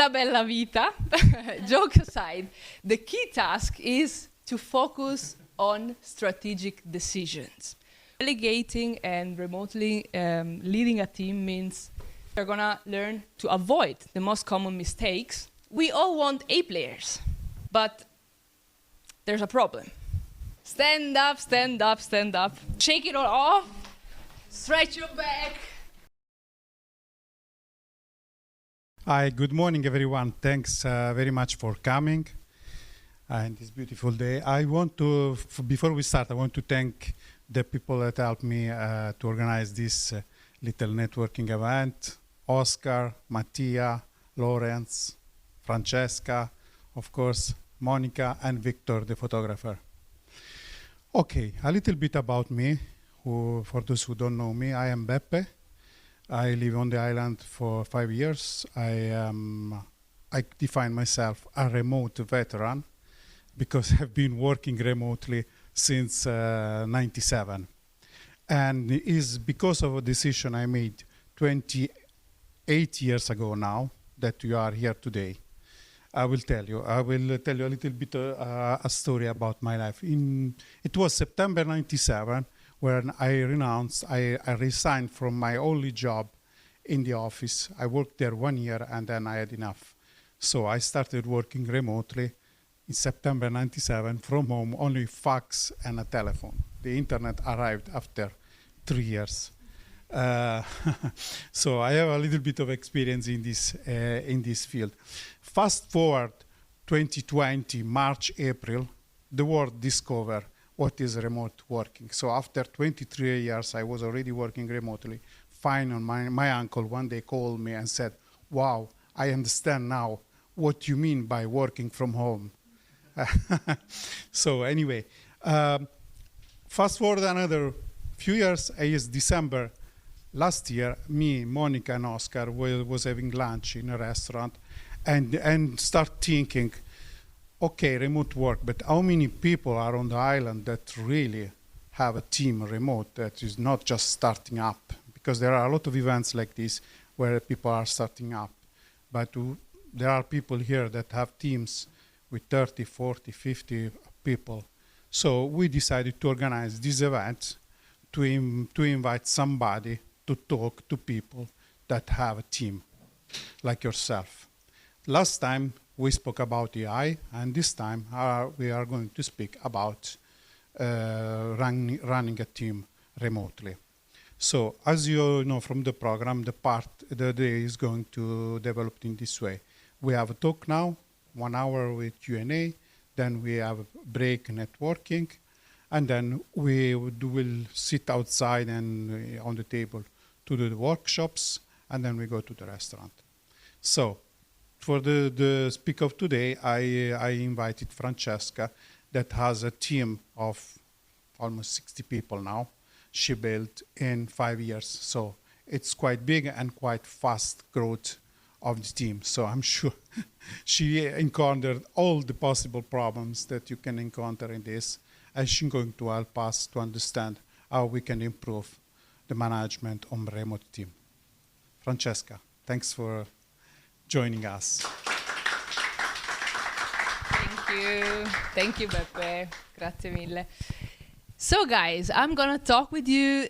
la bella vita, joke aside, the key task is to focus on strategic decisions. Delegating and remotely leading a team means you're gonna learn to avoid the most common mistakes. We all want A players, but there's a problem. Stand up, stand up, stand up. Shake it all off. Stretch your back. Hi, good morning, everyone. Thanks very much for coming and this beautiful day. I want to, before we start, I want to thank the people that helped me to organize this little networking event. Oscar, Mattia, Lawrence, Francesca, of course, Monica, and Victor, the photographer. Okay, a little bit about me. For those who don't know me, I am Beppe. I live on the island for 5 years. I define myself a remote veteran because I've been working remotely since '97. And it is because of a decision I made 28 years ago now that you are here today. I will tell you a little bit a story about my life. It was September '97 when I resigned from my only job in the office. I worked there 1 year and then I had enough. So I started working remotely in September '97 from home, only fax and a telephone. The internet arrived after 3 years. So I have a little bit of experience in this field. Fast forward 2020, March, April, the world discovered what is remote working. So after 23 years, I was already working remotely. Finally, my uncle one day called me and said, "Wow, I understand now what you mean by working from home." So anyway, fast forward another few years, is December last year, me, Monica, and Oscar was having lunch in a restaurant and start thinking, okay, remote work, but how many people are on the island that really have a team remote that is not just starting up? Because there are a lot of events like this where people are starting up, but there are people here that have teams with 30, 40, 50 people. So we decided to organize this event to invite somebody to talk to people that have a team, like yourself. Last time we spoke about AI, and this time we are going to speak about running a team remotely. So as you all know from the program, the day is going to develop in this way. We have a talk now, 1 hour with Q&A, then we have a break networking, and then we will sit outside and on the table to do the workshops, and then we go to the restaurant. So for the speak of today, I invited Francesca that has a team of almost 60 people now. She built in 5 years. So it's quite big and quite fast growth of the team. So I'm sure she encountered all the possible problems that you can encounter in this. And she's going to help us to understand how we can improve the management on remote team. Francesca, thanks for joining us. Thank you, Beppe. Grazie mille. So guys, I'm gonna talk with you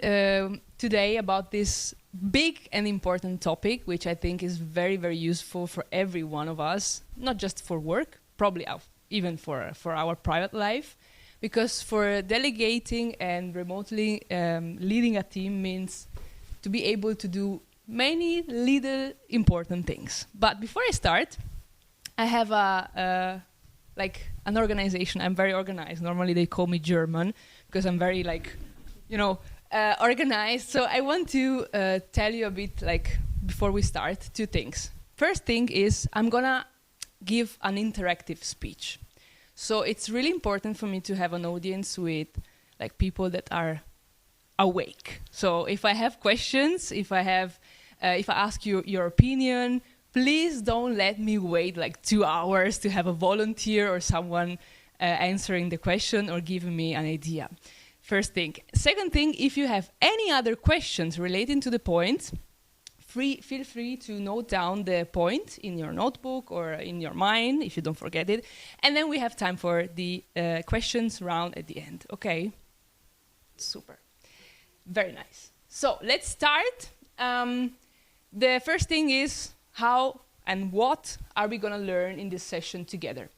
today about this big and important topic, which I think is very, very useful for every one of us, not just for work, probably even for our private life. Because for delegating and remotely leading a team means to be able to do many little important things. But before I start, I have an organization. I'm very organized. Normally they call me German because I'm very organized. So I want to tell you a bit before we start, 2 things. First thing is I'm gonna give an interactive speech. So it's really important for me to have an audience with people that are awake. So if I have questions, if I ask you your opinion, please don't let me wait 2 hours to have a volunteer or someone answering the question or giving me an idea. First thing. Second thing, if you have any other questions relating to the points, feel free to note down the point in your notebook or in your mind, if you don't forget it. And then we have time for the questions round at the end. Okay? Super. Very nice. So let's start. The first thing is how and what are we going to learn in this session together.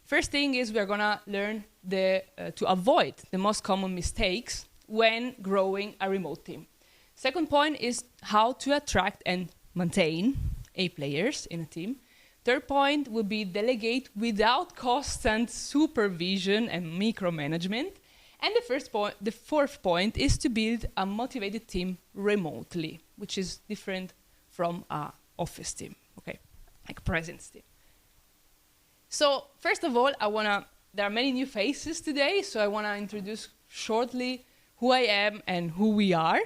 First thing is we're going to learn to avoid the most common mistakes when growing a remote team. Second point is how to attract and maintain A players in a team. Third point will be delegate without constant supervision and micromanagement. And the fourth point is to build a motivated team remotely, which is different from an office team, okay, like presence team. So first of all, there are many new faces today, so I want to introduce shortly who I am and who we are.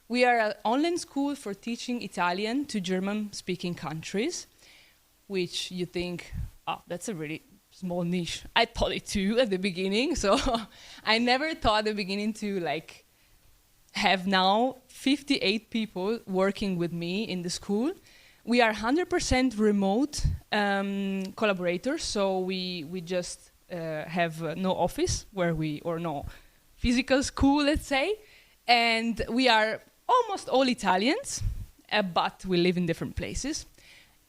We are an online school for teaching Italian to German-speaking countries, which you think, oh, that's a really small niche. I thought it too at the beginning, so I never thought at the beginning to like have now 58 people working with me in the school. We are 100% remote collaborators, so we just have no office or no physical school, let's say, and we are almost all Italians, but we live in different places.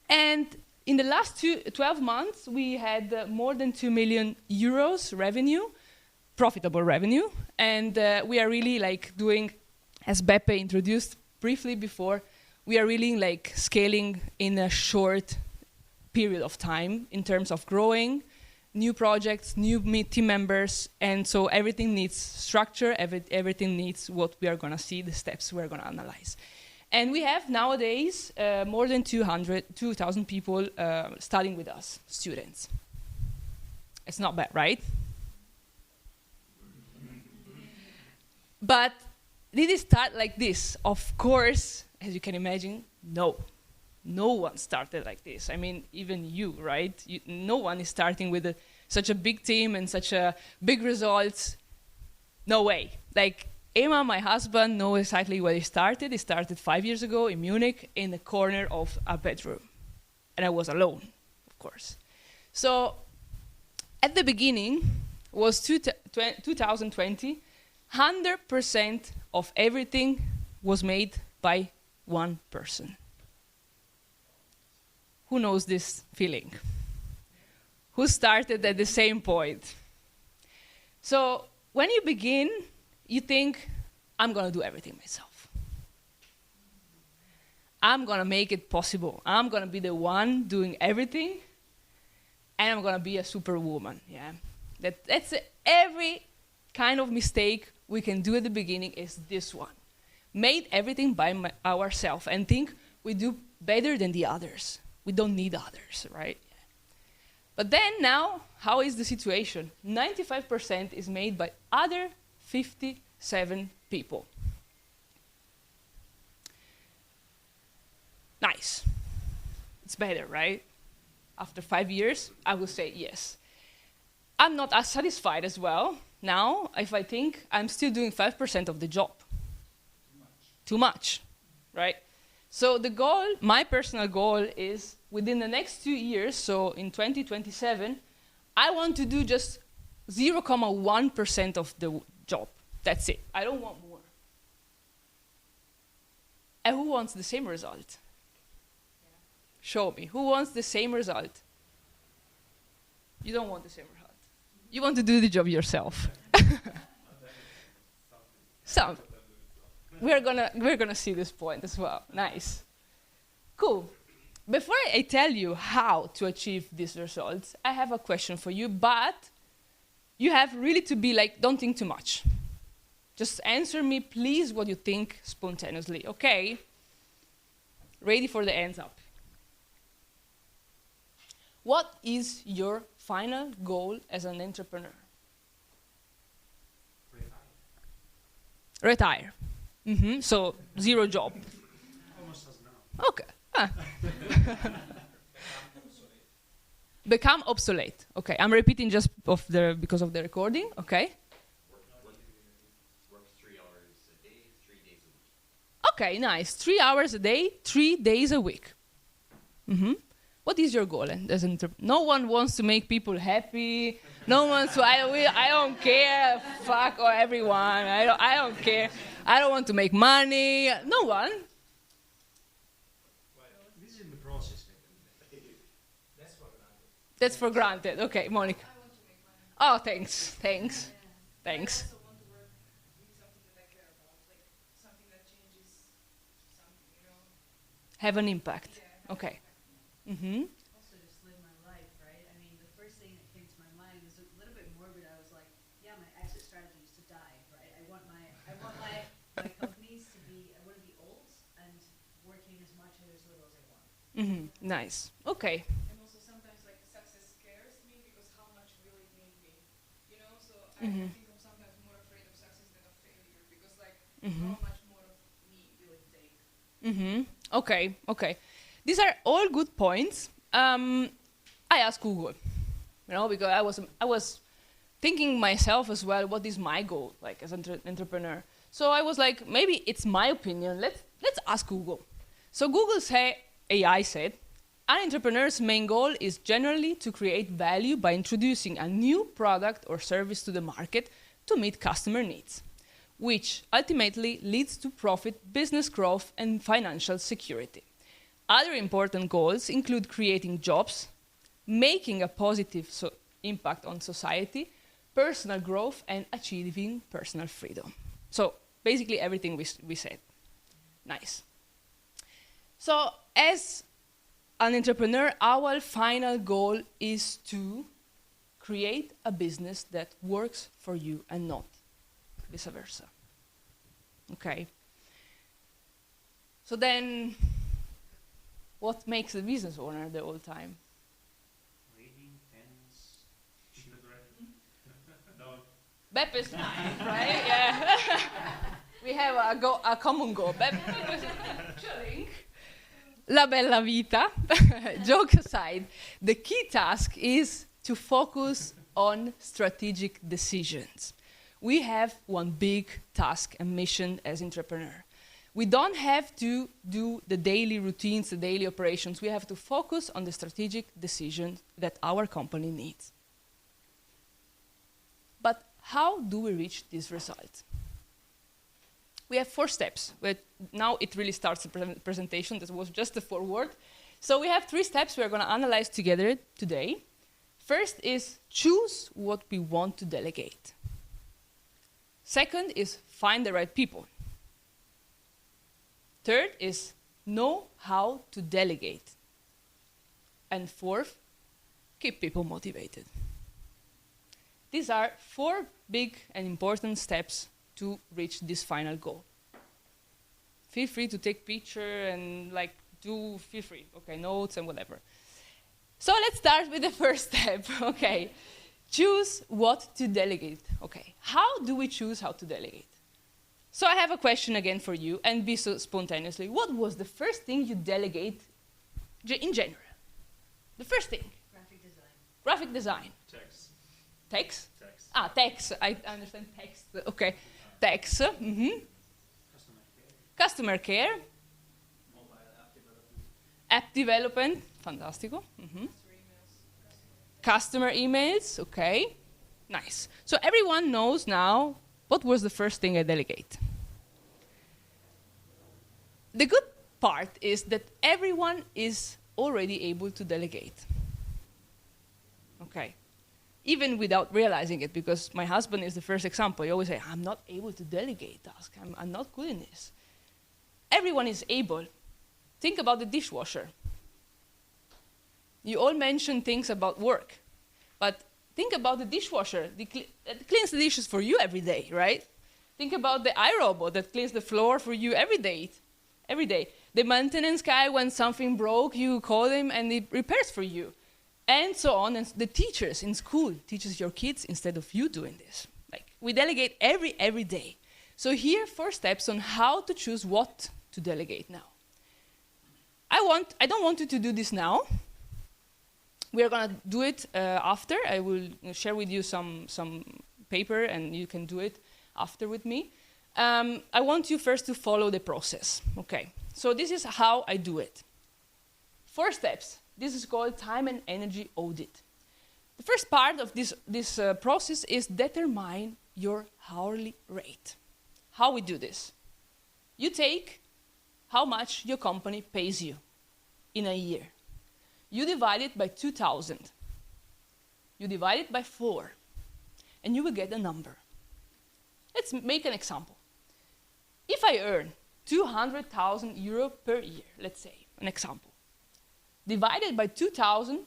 And in the last 12 months, we had more than 2 million euros revenue, profitable revenue, and we are really like doing, as Beppe introduced briefly before, we are really like scaling in a short period of time in terms of growing, new projects, new team members, and so everything needs structure, everything needs what we are gonna see, the steps we're gonna analyze. And we have nowadays more than 2,000 people studying with us, students. It's not bad, right? But did it start like this? Of course, as you can imagine, no. No one started like this. I mean, even you, right? No one is starting with such a big team and such a big results. No way. Like, Emma, my husband, knows exactly where he started. He started 5 years ago in Munich in the corner of a bedroom. And I was alone, of course. So at the beginning, was 2020, 100% of everything was made by one person. Who knows this feeling? Who started at the same point? So when you begin, you think, I'm going to do everything myself. I'm going to make it possible. I'm going to be the one doing everything, and I'm going to be a superwoman. Yeah, that's every kind of mistake we can do at the beginning is this one. Made everything by ourselves and think we do better than the others. We don't need others, right? But then now, how is the situation? 95% is made by other 57 people. Nice. It's better, right? After 5 years, I will say yes. I'm not as satisfied as well. Now, if I think I'm still doing 5% of the job. Too much, right? So the goal, my personal goal is within the next 2 years, so in 2027, I want to do just 0.1% of the job. That's it. I don't want more. And who wants the same result? Yeah. Show me. Who wants the same result? You don't want the same result. You want to do the job yourself. Some. We're gonna see this point as well. Nice. Cool. Before I tell you how to achieve these results, I have a question for you, but you have really to be like, don't think too much. Just answer me, please, what you think spontaneously, okay? Ready for the hands up. What is your final goal as an entrepreneur? Retire. Mm-hmm. So, zero job. Almost as now. Okay. Ah. Become obsolete. Okay, I'm repeating just because of the recording. Okay. Work 3 hours a day, 3 days a week. Okay, nice. 3 hours a day, 3 days a week. What is your goal? And no one wants to make people happy. No one's. I don't care. Fuck or everyone. I don't care. I don't want to make money. No one. This is in the process. That's for granted. Okay, Monica. I want to make money. Oh, thanks. Thanks. Thanks. I also want to work in something that I care about, like something that changes something, you know. Have an impact. Yeah. Okay. Also just live my life, right? I mean, the first thing that came to my mind was a little bit morbid. I was like, yeah, my exit strategy is to die, right? I want my companies to be, I want to be old and working as much or as little as I want. Nice. Okay. And also sometimes like success scares me because how much will it make me, you know? So I think I'm sometimes more afraid of success than of failure because like how much more of me will it take? Okay. Okay. These are all good points. I asked Google, because I was thinking myself as well. What is my goal, like as an entrepreneur? So I was like, maybe it's my opinion. Let's ask Google. So AI said, an entrepreneur's main goal is generally to create value by introducing a new product or service to the market to meet customer needs, which ultimately leads to profit, business growth, and financial security. Other important goals include creating jobs, making a positive impact on society, personal growth, and achieving personal freedom. So basically everything we said. Nice. So as an entrepreneur, our final goal is to create a business that works for you and not vice versa. Okay. So then, what makes a business owner the whole time? Reading, pens, children. No. Beppe is fine, right? Yeah. We have a common goal. Beppe is chilling. La bella vita. Jokes aside, the key task is to focus on strategic decisions. We have one big task and mission as entrepreneur. We don't have to do the daily routines, the daily operations. We have to focus on the strategic decisions that our company needs. But how do we reach this result? We have 4 steps. Now it really starts the presentation. This was just a foreword. So we have 3 steps we're going to analyze together today. First is choose what we want to delegate. Second is find the right people. Third is know how to delegate. And fourth, keep people motivated. These are 4 big and important steps to reach this final goal. Feel free to take picture and feel free, okay, notes and whatever. So let's start with the first step, okay. Choose what to delegate, okay. How do we choose how to delegate? So I have a question again for you, and be so spontaneously. What was the first thing you delegate in general? The first thing? Graphic design. Graphic design. Text. Text? Text. Ah, text. I understand text. Okay. Text. Customer care. Customer care. Mobile app development. App development. Fantastico. Customer emails. Okay. Nice. So everyone knows now what was the first thing I delegate. The good part is that everyone is already able to delegate. Okay. Even without realizing it, because my husband is the first example. He always say, I'm not able to delegate tasks. I'm not good in this. Everyone is able. Think about the dishwasher. You all mention things about work, but think about the dishwasher that cleans the dishes for you every day, right? Think about the iRobot that cleans the floor for you every day. Every day. The maintenance guy, when something broke, you call him and he repairs for you. And so on. And the teachers in school teaches your kids instead of you doing this. We delegate every day. So here, 4 steps on how to choose what to delegate now. I don't want you to do this now. We are going to do it after. I will share with you some paper, and you can do it after with me. I want you first to follow the process. Okay, so this is how I do it. 4 steps. This is called time and energy audit. The first part of this process is determine your hourly rate. How we do this? You take how much your company pays you in a year. You divide it by 2,000. You divide it by 4, and you will get a number. Let's make an example. If I earn 200,000 euro per year, let's say, an example, divided by 2,000,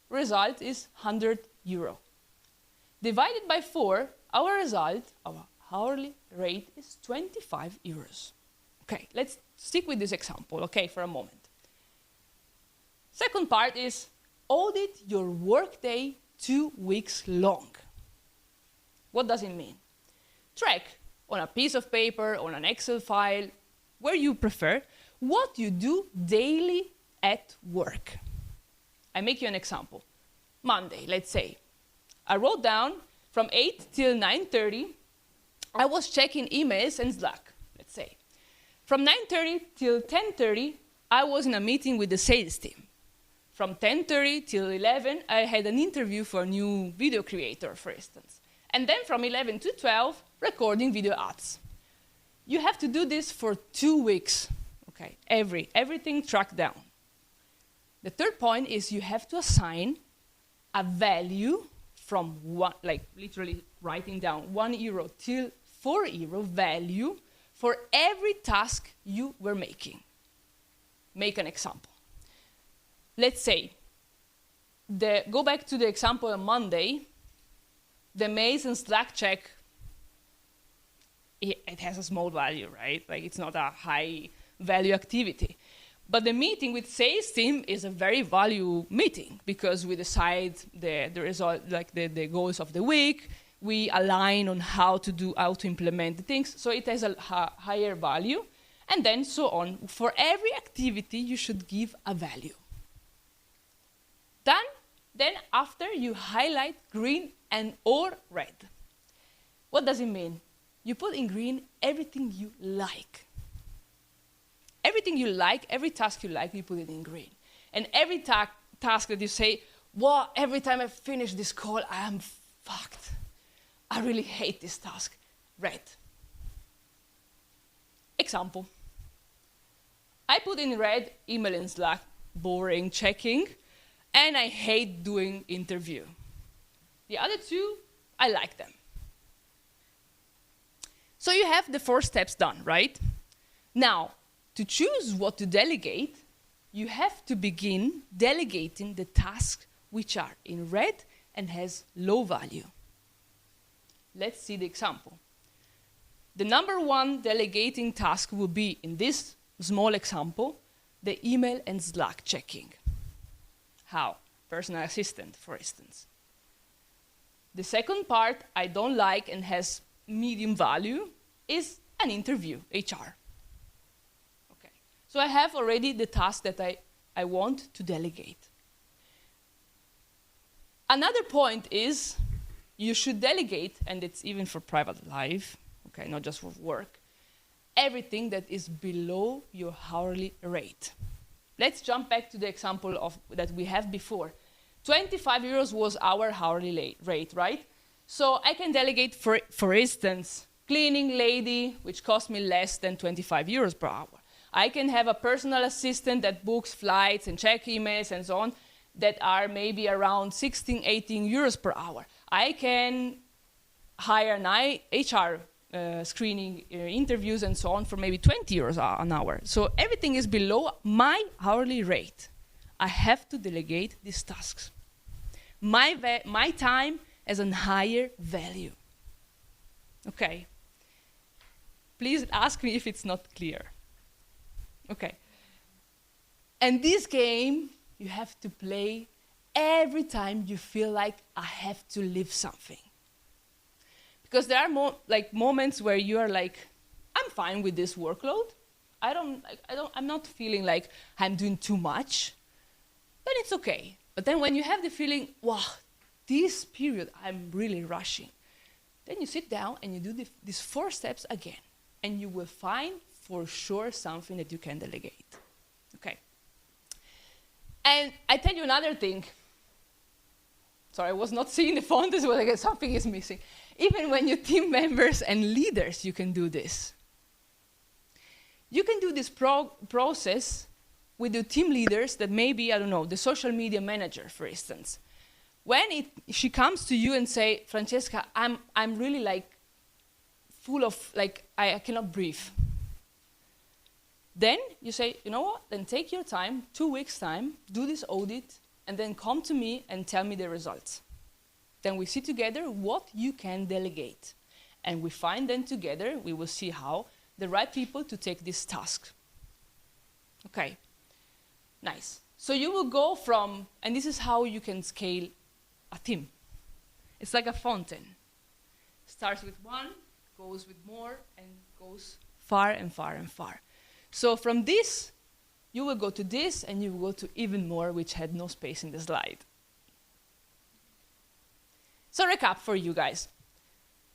result is 100 euro. Divided by 4, our result, our hourly rate is 25 euros. Okay, let's stick with this example, okay, for a moment. Second part is audit your workday 2 weeks long. What does it mean? Track on a piece of paper, on an Excel file, where you prefer, what you do daily at work. I make you an example. Monday, let's say. I wrote down from 8 till 9:30, I was checking emails and Slack, let's say. From 9:30 till 10:30, I was in a meeting with the sales team. From 10:30 till 11, I had an interview for a new video creator, for instance. And then from 11 to 12, recording video ads. You have to do this for 2 weeks, okay? Everything tracked down. The third point is you have to assign a value from one, like literally writing down 1 euro till 4 euro value for every task you were making. Make an example. Let's say, go back to the example on Monday, the mails and Slack check, it has a small value, right? Like it's not a high value activity. But the meeting with sales team is a very value meeting because we decide the result, like the goals of the week. We align on how to implement the things. So it has a higher value, and then so on. For every activity, you should give a value. Then after you highlight green and or red. What does it mean? You put in green everything you like. Everything you like, every task you like, you put it in green. And every task that you say, wow, every time I finish this call, I am fucked. I really hate this task. Red. Example. I put in red email and Slack, boring, checking, and I hate doing interview. The other 2, I like them. So you have the 4 steps done, right? Now, to choose what to delegate, you have to begin delegating the tasks which are in red and has low value. Let's see the example. The number 1 delegating task will be, in this small example, the email and Slack checking. How? Personal assistant, for instance. The second part I don't like and has medium value is an interview, HR. Okay. So I have already the task that I want to delegate. Another point is you should delegate, and it's even for private life, okay, not just for work, everything that is below your hourly rate. Let's jump back to the example that we have before. 25 euros was our hourly rate, right? So I can delegate, for instance, cleaning lady, which costs me less than 25 euros per hour. I can have a personal assistant that books flights and check emails and so on that are maybe around 16, 18 euros per hour. I can hire an HR screening interviews and so on for maybe 20 euros an hour. So everything is below my hourly rate. I have to delegate these tasks. My time has a higher value. Okay. Please ask me if it's not clear. Okay. And this game you have to play every time you feel like I have to leave something. Because there are moments where you are like, I'm fine with this workload. I'm not feeling like I'm doing too much. Then it's okay. But then when you have the feeling, wow, this period I'm really rushing, then you sit down and you do these 4 steps again. and you will find for sure something that you can delegate. Okay. And I tell you another thing. Sorry, I was not seeing the font as well. I guess something is missing. Even when you're team members and leaders, you can do this. You can do this process with the team leaders that maybe, I don't know, the social media manager, for instance. When she comes to you and say, Francesca, I'm really like full of, like, I cannot breathe. Then you say, you know what, then take your time, 2 weeks time, do this audit, and then come to me and tell me the results. Then we see together what you can delegate. And we find then together, we will see how the right people to take this task. Okay, nice. So you will go from, and this is how you can scale a team. It's like a fountain. Starts with one, goes with more, and goes far and far and far. So from this, you will go to this, and you will go to even more, which had no space in the slide. So recap for you guys.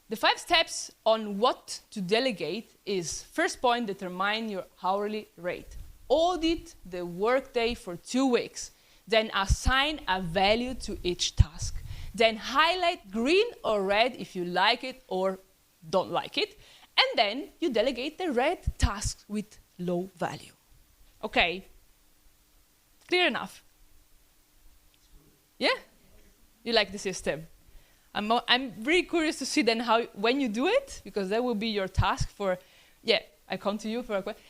The 5 steps on what to delegate is, first point, determine your hourly rate. Audit the workday for 2 weeks. Then assign a value to each task. Then highlight green or red if you like it or don't like it. And then you delegate the red tasks with low value. Okay? Clear enough? Yeah? You like the system? I'm really curious to see then how, when you do it, because that will be your task for, yeah, I come to you for a question.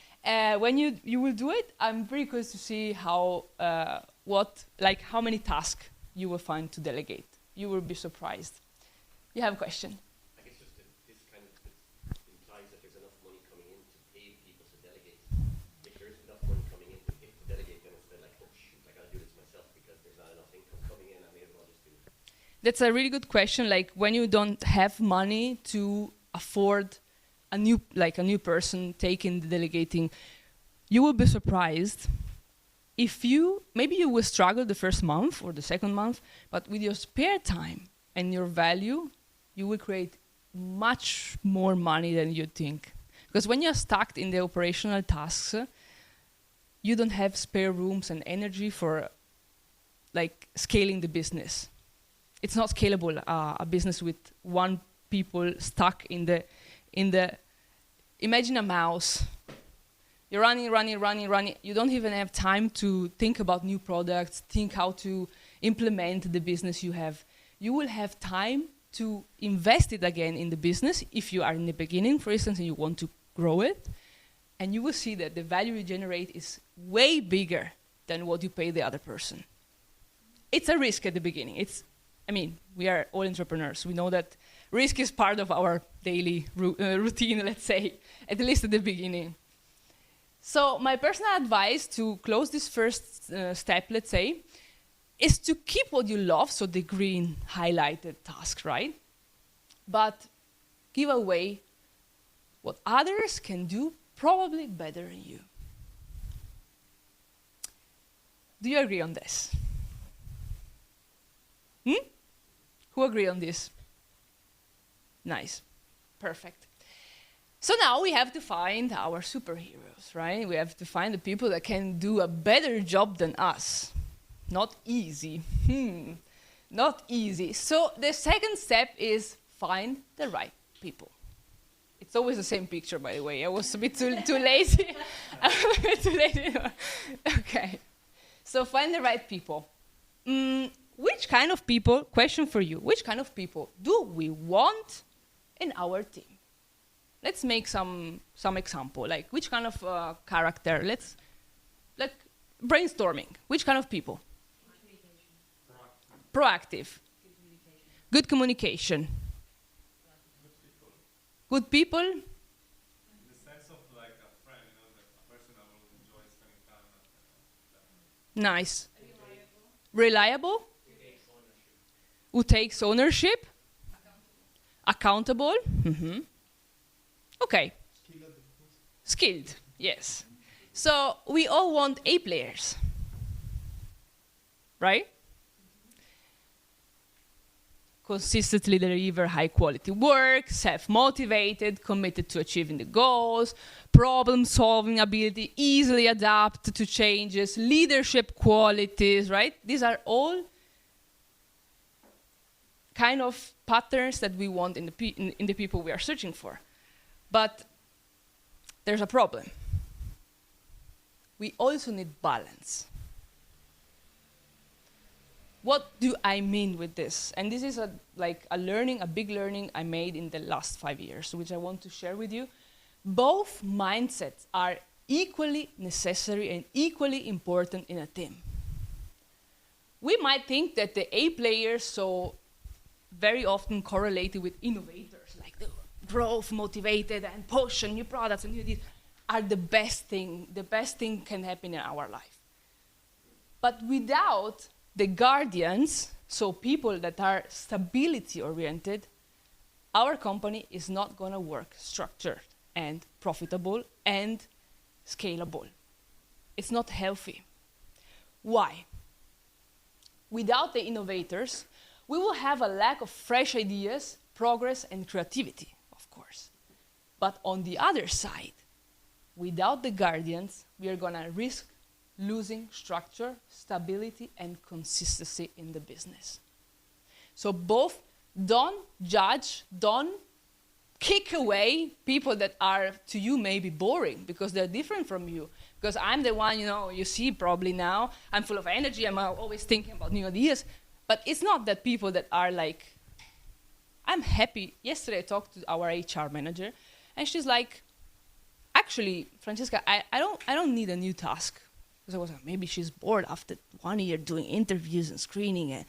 When you will do it, I'm very curious to see how, how many tasks you will find to delegate. You will be surprised. You have a question? I guess just this kind of implies that there's enough money coming in to pay people to delegate. If there isn't enough money coming in to pay to delegate, then it's a bit like, oh shoot, I gotta do this myself because there's not enough income coming in, I may as well just do it. That's a really good question. Like when you don't have money to afford a new person taking the delegating, you will be surprised if maybe you will struggle the first month or the second month, but with your spare time and your value, you will create much more money than you think. Because when you're stuck in the operational tasks, you don't have spare rooms and energy for like scaling the business. It's not scalable, a business with one people stuck in the, imagine a mouse. You're running. You don't even have time to think about new products, think how to implement the business you have. You will have time to invest it again in the business if you are in the beginning, for instance, and you want to grow it. And you will see that the value you generate is way bigger than what you pay the other person. It's a risk at the beginning. We are all entrepreneurs. We know that risk is part of our daily routine, let's say, at least at the beginning. So my personal advice to close this first step, let's say, is to keep what you love, so the green highlighted task, right? But give away what others can do probably better than you. Do you agree on this? Who agree on this? Nice. Perfect. So now we have to find our superheroes, right? We have to find the people that can do a better job than us. Not easy. Not easy. So the second step is find the right people. It's always the same picture, by the way. I was a bit too lazy. Okay. So find the right people. Which kind of people, question for you, which kind of people do we want in our team? Let's make some example, like which kind of character, let's brainstorming. Which kind of people? Proactive. Good communication. Good people. In the sense of like a friend, a person I will enjoy spending time with. Nice. Reliable. Who takes ownership. Accountable. Okay. Skilled, yes. So we all want A players, right? consistently deliver high quality work, self-motivated, committed to achieving the goals, problem-solving ability, easily adapt to changes, leadership qualities, right? These are all kind of patterns that we want in the people we are searching for. But there's a problem. We also need balance. What do I mean with this? And this is a big learning I made in the last 5 years, which I want to share with you. Both mindsets are equally necessary and equally important in a team. We might think that the A players, so very often correlated with innovators, like the growth motivated and push and new products and new deals, are the best thing can happen in our life. But without the guardians, so people that are stability oriented, our company is not going to work structured and profitable and scalable. It's not healthy. Why? Without the innovators, we will have a lack of fresh ideas, progress, and creativity, of course. But on the other side, without the guardians, we are going to risk losing structure, stability, and consistency in the business. So both don't judge, don't kick away people that are to you maybe boring because they're different from you. Because I'm the one, you see probably now, I'm full of energy, I'm always thinking about new ideas. But it's not that people that are like, I'm happy. Yesterday I talked to our HR manager and she's like, actually, Francesca, I don't need a new task. Because I was like, maybe she's bored after 1 year doing interviews and screening, and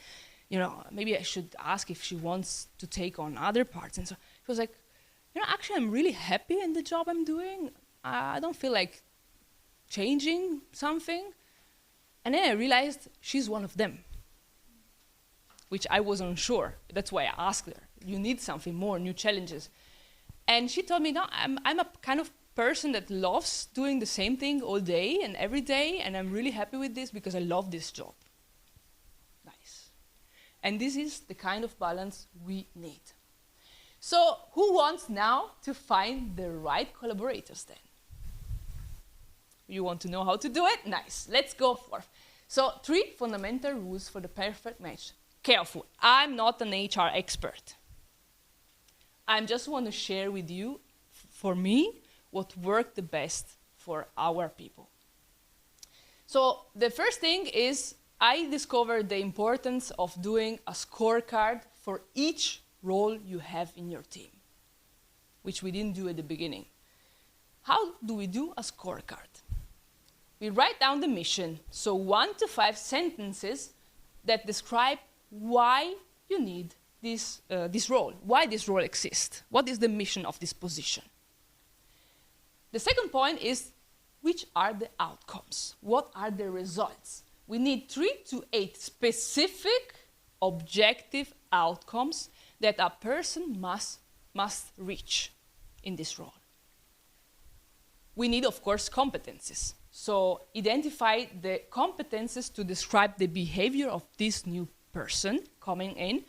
maybe I should ask if she wants to take on other parts. And so she was like, actually, I'm really happy in the job I'm doing. I don't feel like changing something. And then I realized she's one of them, which I wasn't sure. That's why I asked her, you need something more, new challenges. And she told me, no, I'm a kind of person that loves doing the same thing all day and every day, and I'm really happy with this because I love this job. Nice. And this is the kind of balance we need. So who wants now to find the right collaborators then? You want to know how to do it? Nice. Let's go for it. So 3 fundamental rules for the perfect match. Careful, I'm not an HR expert. I just want to share with you, for me, what worked the best for our people. So the first thing is I discovered the importance of doing a scorecard for each role you have in your team, which we didn't do at the beginning. How do we do a scorecard? We write down the mission, so 1 to 5 sentences that describe why you need this role, why this role exists, what is the mission of this position. The second point is, which are the outcomes? What are the results? We need 3 to 8 specific, objective outcomes that a person must reach in this role. We need, of course, competencies. So identify the competencies to describe the behavior of this new person coming in,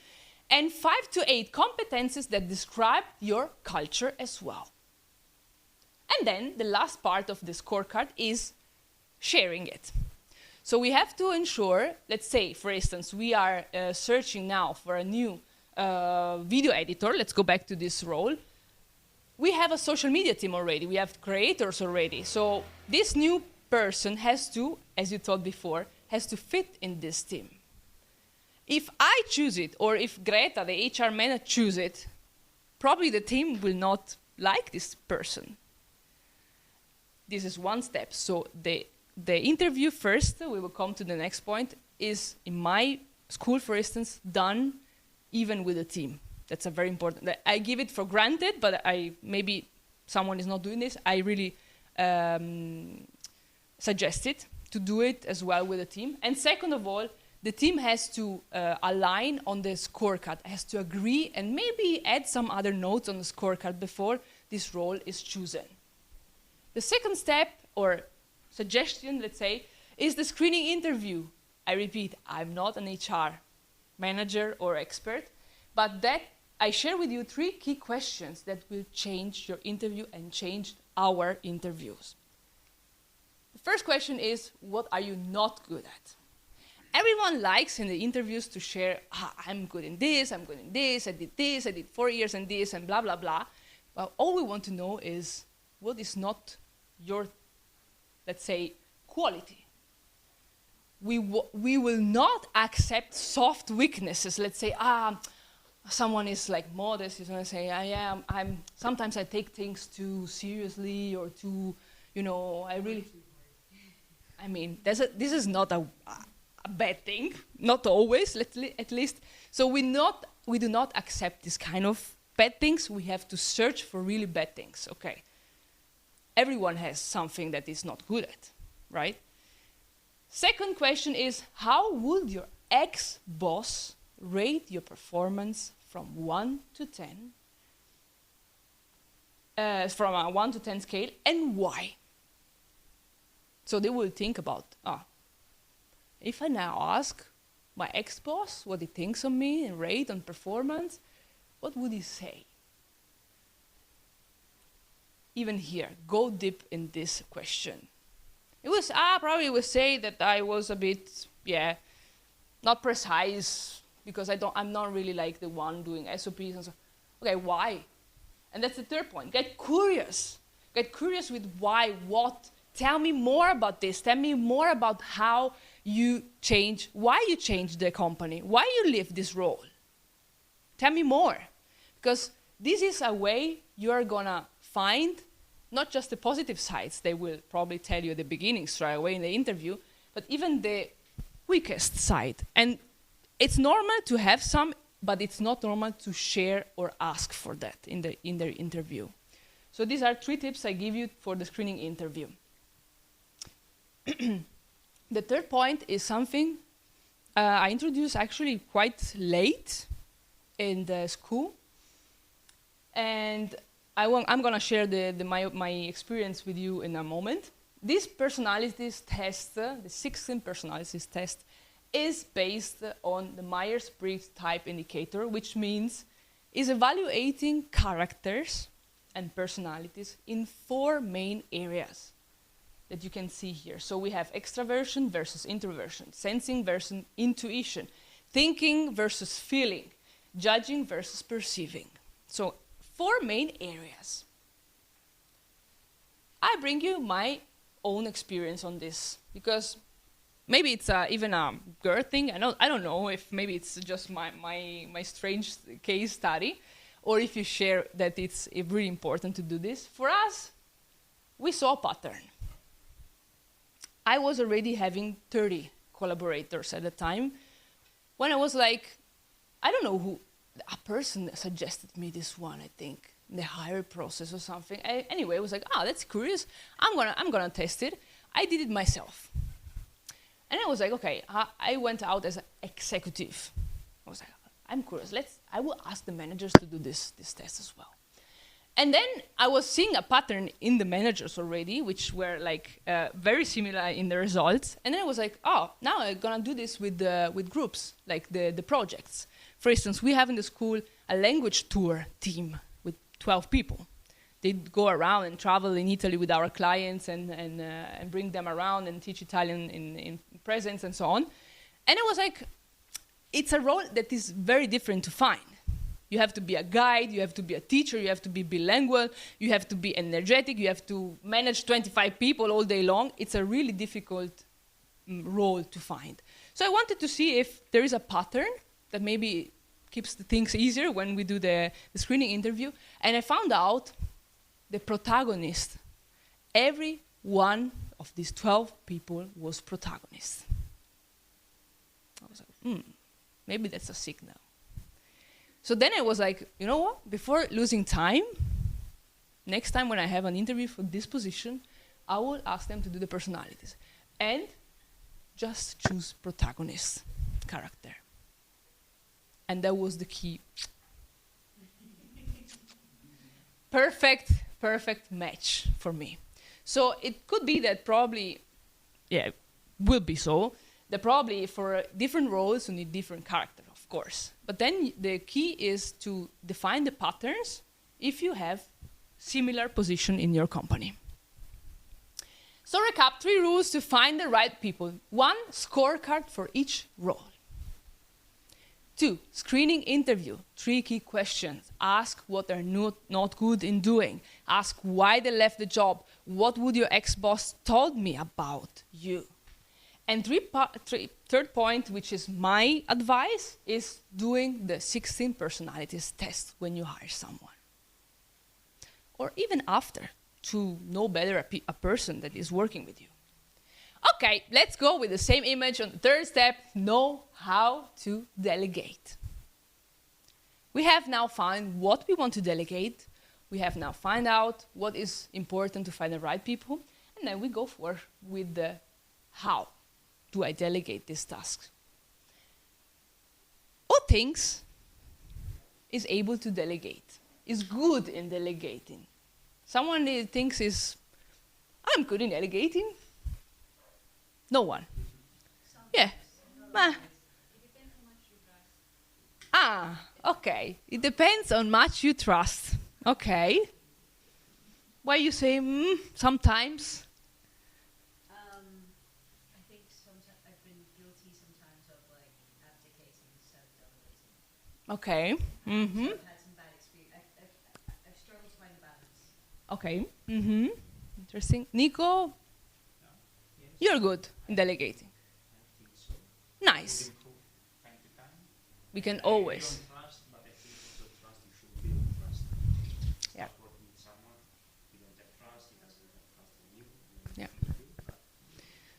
and 5 to 8 competencies that describe your culture as well. And then the last part of the scorecard is sharing it. So we have to ensure, let's say, for instance, we are searching now for a new video editor. Let's go back to this role. We have a social media team already. We have creators already. So this new person has to, as you told before, has to fit in this team. If I choose it, or if Greta, the HR manager, choose it, probably the team will not like this person. This is one step. So the interview first, we will come to the next point, is in my school, for instance, done even with a team. That's a very important. I give it for granted, but maybe someone is not doing this. I really suggest it to do it as well with a team. And second of all, the team has to align on the scorecard, has to agree and maybe add some other notes on the scorecard before this role is chosen. The second step, or suggestion, let's say, is the screening interview. I repeat, I'm not an HR manager or expert, But that I share with you 3 key questions that will change your interview and change our interviews. The first question is, what are you not good at? Everyone likes in the interviews to share, I'm good in this, I'm good in this, I did 4 years in this, and blah, blah, blah. But all we want to know is what is not your, let's say, quality. We will not accept soft weaknesses. Let's say, someone is like modest, is going to say, sometimes I take things too seriously or too, I mean, this is not a bad thing, not always, at least. So we do not accept this kind of bad things. We have to search for really bad things, okay? Everyone has something that is not good at, right? Second question is, how would your ex-boss rate your performance from 1 to 10, from a 1 to 10 scale, and why? So they will think about, if I now ask my ex-boss what he thinks of me and rate on performance, what would he say? Even here, go deep in this question. It was, probably would say that I was a bit, not precise, because I'm not really like the one doing SOPs and so. Okay, why? And that's the third point. Get curious. Get curious with why, what. Tell me more about this. Tell me more about how you change, why you changed the company, why you leave this role. Tell me more. Because this is a way you're gonna find not just the positive sides, they will probably tell you at the beginning straight away in the interview, but even the weakest side. And it's normal to have some, but it's not normal to share or ask for that in their interview. So these are 3 tips I give you for the screening interview. The third point is something I introduced actually quite late in the school. And I'm going to share my experience with you in a moment. This personalities test, the 16 personalities test, is based on the Myers-Briggs type indicator, which means is evaluating characters and personalities in 4 main areas that you can see here. So we have extraversion versus introversion, sensing versus intuition, thinking versus feeling, judging versus perceiving. So 4 main areas. I bring you my own experience on this because maybe it's even a girl thing. I don't know if maybe it's just my strange case study, or if you share that it's really important to do this. For us, we saw a pattern. I was already having 30 collaborators at the time when I was like, I don't know who, a person suggested me this one, I think, in the hire process or something. Anyway, I was like, that's curious. I'm gonna test it. I did it myself. And I was like, okay, I went out as an executive. I was like, I'm curious. I will ask the managers to do this test as well. And then I was seeing a pattern in the managers already, which were like very similar in the results. And then I was like, now I'm gonna do this with groups, like the projects. For instance, we have in the school a language tour team with 12 people. They go around and travel in Italy with our clients and bring them around and teach Italian in presence and so on. And it was like, it's a role that is very different to find. You have to be a guide, you have to be a teacher, you have to be bilingual, you have to be energetic, you have to manage 25 people all day long. It's a really difficult role to find. So I wanted to see if there is a pattern that maybe keeps the things easier when we do the screening interview. And I found out the protagonist. Every one of these 12 people was protagonist. I was like, maybe that's a signal. So then I was like, you know what? Before losing time, next time when I have an interview for this position, I will ask them to do the personalities. And just choose protagonist character. And that was the key. Perfect match for me. So it could be that probably, will be so, that probably for different roles you need different character, of course. But then the key is to define the patterns if you have similar position in your company. So recap, 3 rules to find the right people. 1, scorecard for each role. 2, screening interview, 3 key questions. Ask what they're not good in doing. Ask why they left the job. What would your ex-boss told me about you? And third point, which is my advice, is doing the 16 personalities test when you hire someone. Or even after, to know better a person that is working with you. Okay, let's go with the same image on the 3rd step, know how to delegate. We have now found what we want to delegate. We have now found out what is important to find the right people. And then we go forward with the how do I delegate these tasks. Who thinks is able to delegate, is good in delegating? Someone who thinks I'm good in delegating? No one. Yeah. Okay. It depends on much you trust. Okay. Why you say sometimes? I think sometimes I've been guilty sometimes of like abdicating instead of delegating. Okay. So I've had some bad experience. I've struggled to find the balance. Okay. Interesting. Nico, Yes. you're good in delegating. I think so. Nice. Improve time to time. We can I always. don't trust, but I think also trust, you should build trust. Yeah. Start working with someone, you don't have trust, he doesn't have trust in you. Yeah.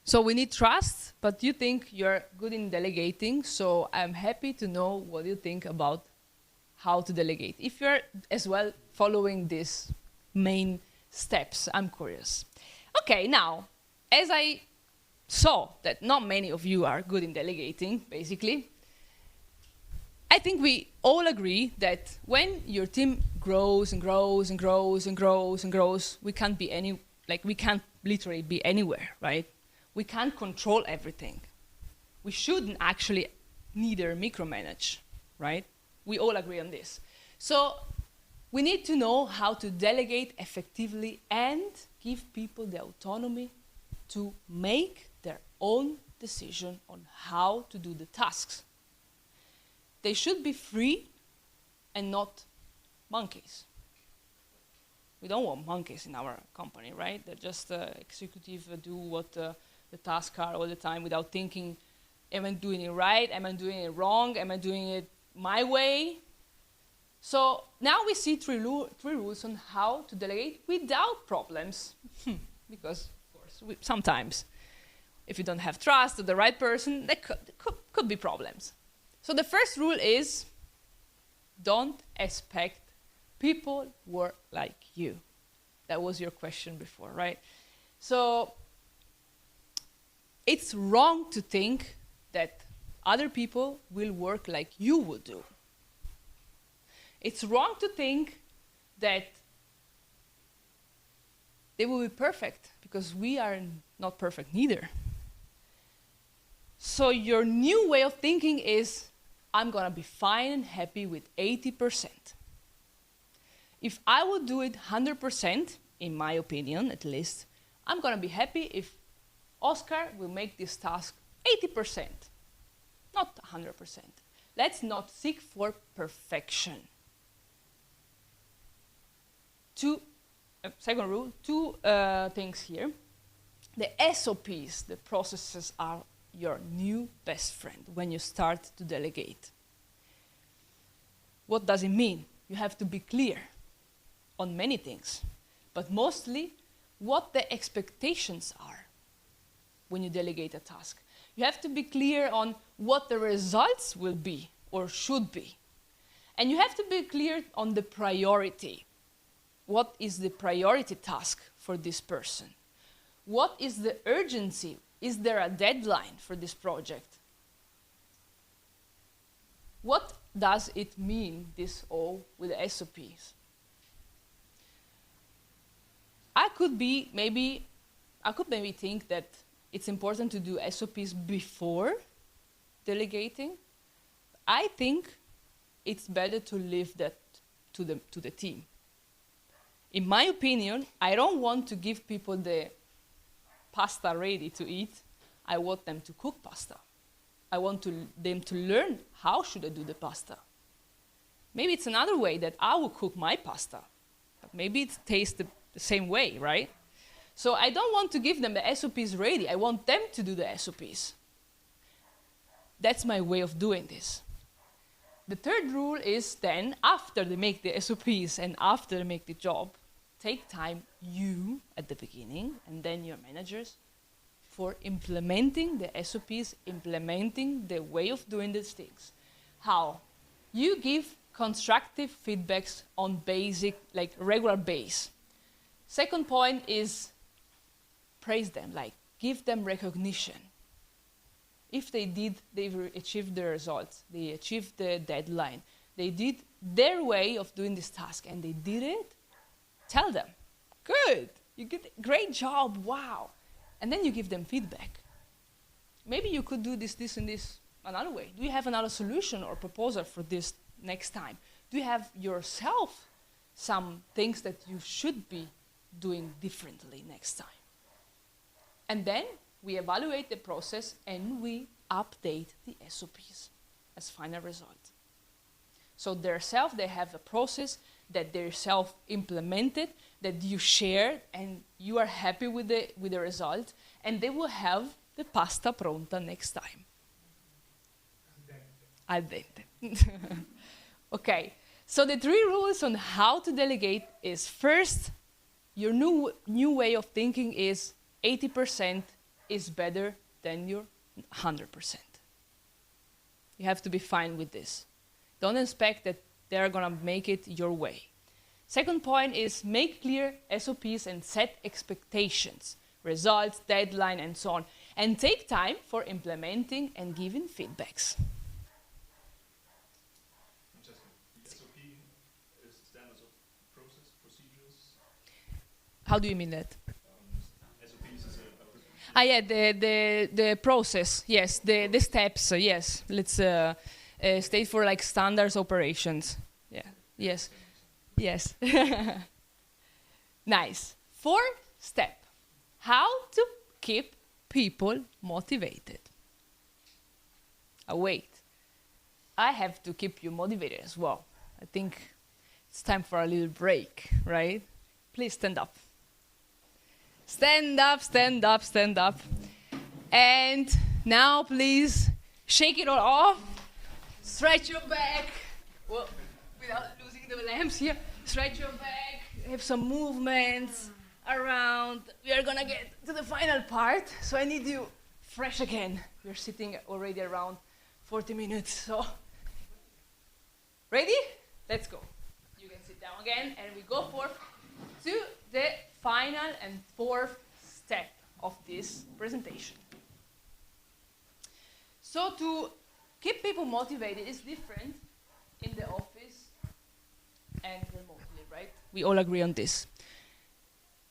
So we need trust, but you think you're good in delegating, so I'm happy to know what you think about how to delegate. If you're as well following these main steps, I'm curious. Okay, now, as I saw that not many of you are good in delegating, basically, I think we all agree that when your team grows and grows and grows and grows and grows, we can't literally be anywhere, right? We can't control everything. We shouldn't actually neither micromanage, right? We all agree on this. So we need to know how to delegate effectively and give people the autonomy to make their own decision on how to do the tasks. They should be free and not monkeys. We don't want monkeys in our company, right? That just executive do what the tasks are all the time without thinking, am I doing it right? Am I doing it wrong? Am I doing it my way? So now we see three rules on how to delegate without problems. Because, of course, sometimes if you don't have trust of the right person, there could be problems. So the first rule is don't expect people work like you. That was your question before, right? So it's wrong to think that other people will work like you would do. It's wrong to think that they will be perfect, because we are not perfect neither. So your new way of thinking is, I'm going to be fine and happy with 80%. If I would do it 100%, in my opinion at least, I'm going to be happy if Oscar will make this task 80%, not 100%. Let's not seek for perfection. Second rule, two things here. The SOPs, the processes, are your new best friend when you start to delegate. What does it mean? You have to be clear on many things, but mostly what the expectations are when you delegate a task. You have to be clear on what the results will be or should be. And you have to be clear on the priority. What is the priority task for this person? What is the urgency? Is there a deadline for this project? What does it mean, this all with the SOPs? I could maybe think that it's important to do SOPs before delegating. I think it's better to leave that to the team. In my opinion, I don't want to give people the pasta ready to eat. I want them to cook pasta. I want them to learn how should I do the pasta. Maybe it's another way that I will cook my pasta. But maybe it tastes the same way, right? So I don't want to give them the SOPs ready. I want them to do the SOPs. That's my way of doing this. The third rule is then, after they make the SOPs and after they make the job, take time, you at the beginning, and then your managers, for implementing the SOPs, implementing the way of doing these things. How? You give constructive feedbacks on basic, like regular base. Second point is praise them, like give them recognition. If they achieved the results, they achieved the deadline, they did their way of doing this task and they did it, tell them, good, you did a great job, wow. And then you give them feedback. Maybe you could do this, and this another way. Do you have another solution or proposal for this next time? Do you have yourself some things that you should be doing differently next time? And then we evaluate the process and we update the SOPs as final result. So they have a process that they self-implemented, that you share, and you are happy with the result, and they will have the pasta pronta next time. Al dente. Okay, so the 3 rules on how to delegate is, first, your new way of thinking is 80% is better than your 100%. You have to be fine with this. Don't expect that they're gonna make it your way. Second point is make clear SOPs and set expectations, results, deadline, and so on. And take time for implementing and giving feedbacks. Francesca, the SOP is standards of process, procedures. How do you mean that? SOPs is Yeah, the process, yes, the steps, yes. Let's state for like standards operations. Yeah, yes, yes. Nice. 4th step, how to keep people motivated. Wait, I have to keep you motivated as well. I think it's time for a little break, right? Please stand up. Stand up, stand up, stand up. And now please shake it all off. Stretch your back. Well, without losing the lamps here. Stretch your back. Have some movements around. We are gonna get to the final part. So I need you fresh again. We're sitting already around 40 minutes. So, ready? Let's go. You can sit down again and we go forth to the final and 4th step of this presentation. So to keep people motivated is different in the office and remotely, right? We all agree on this.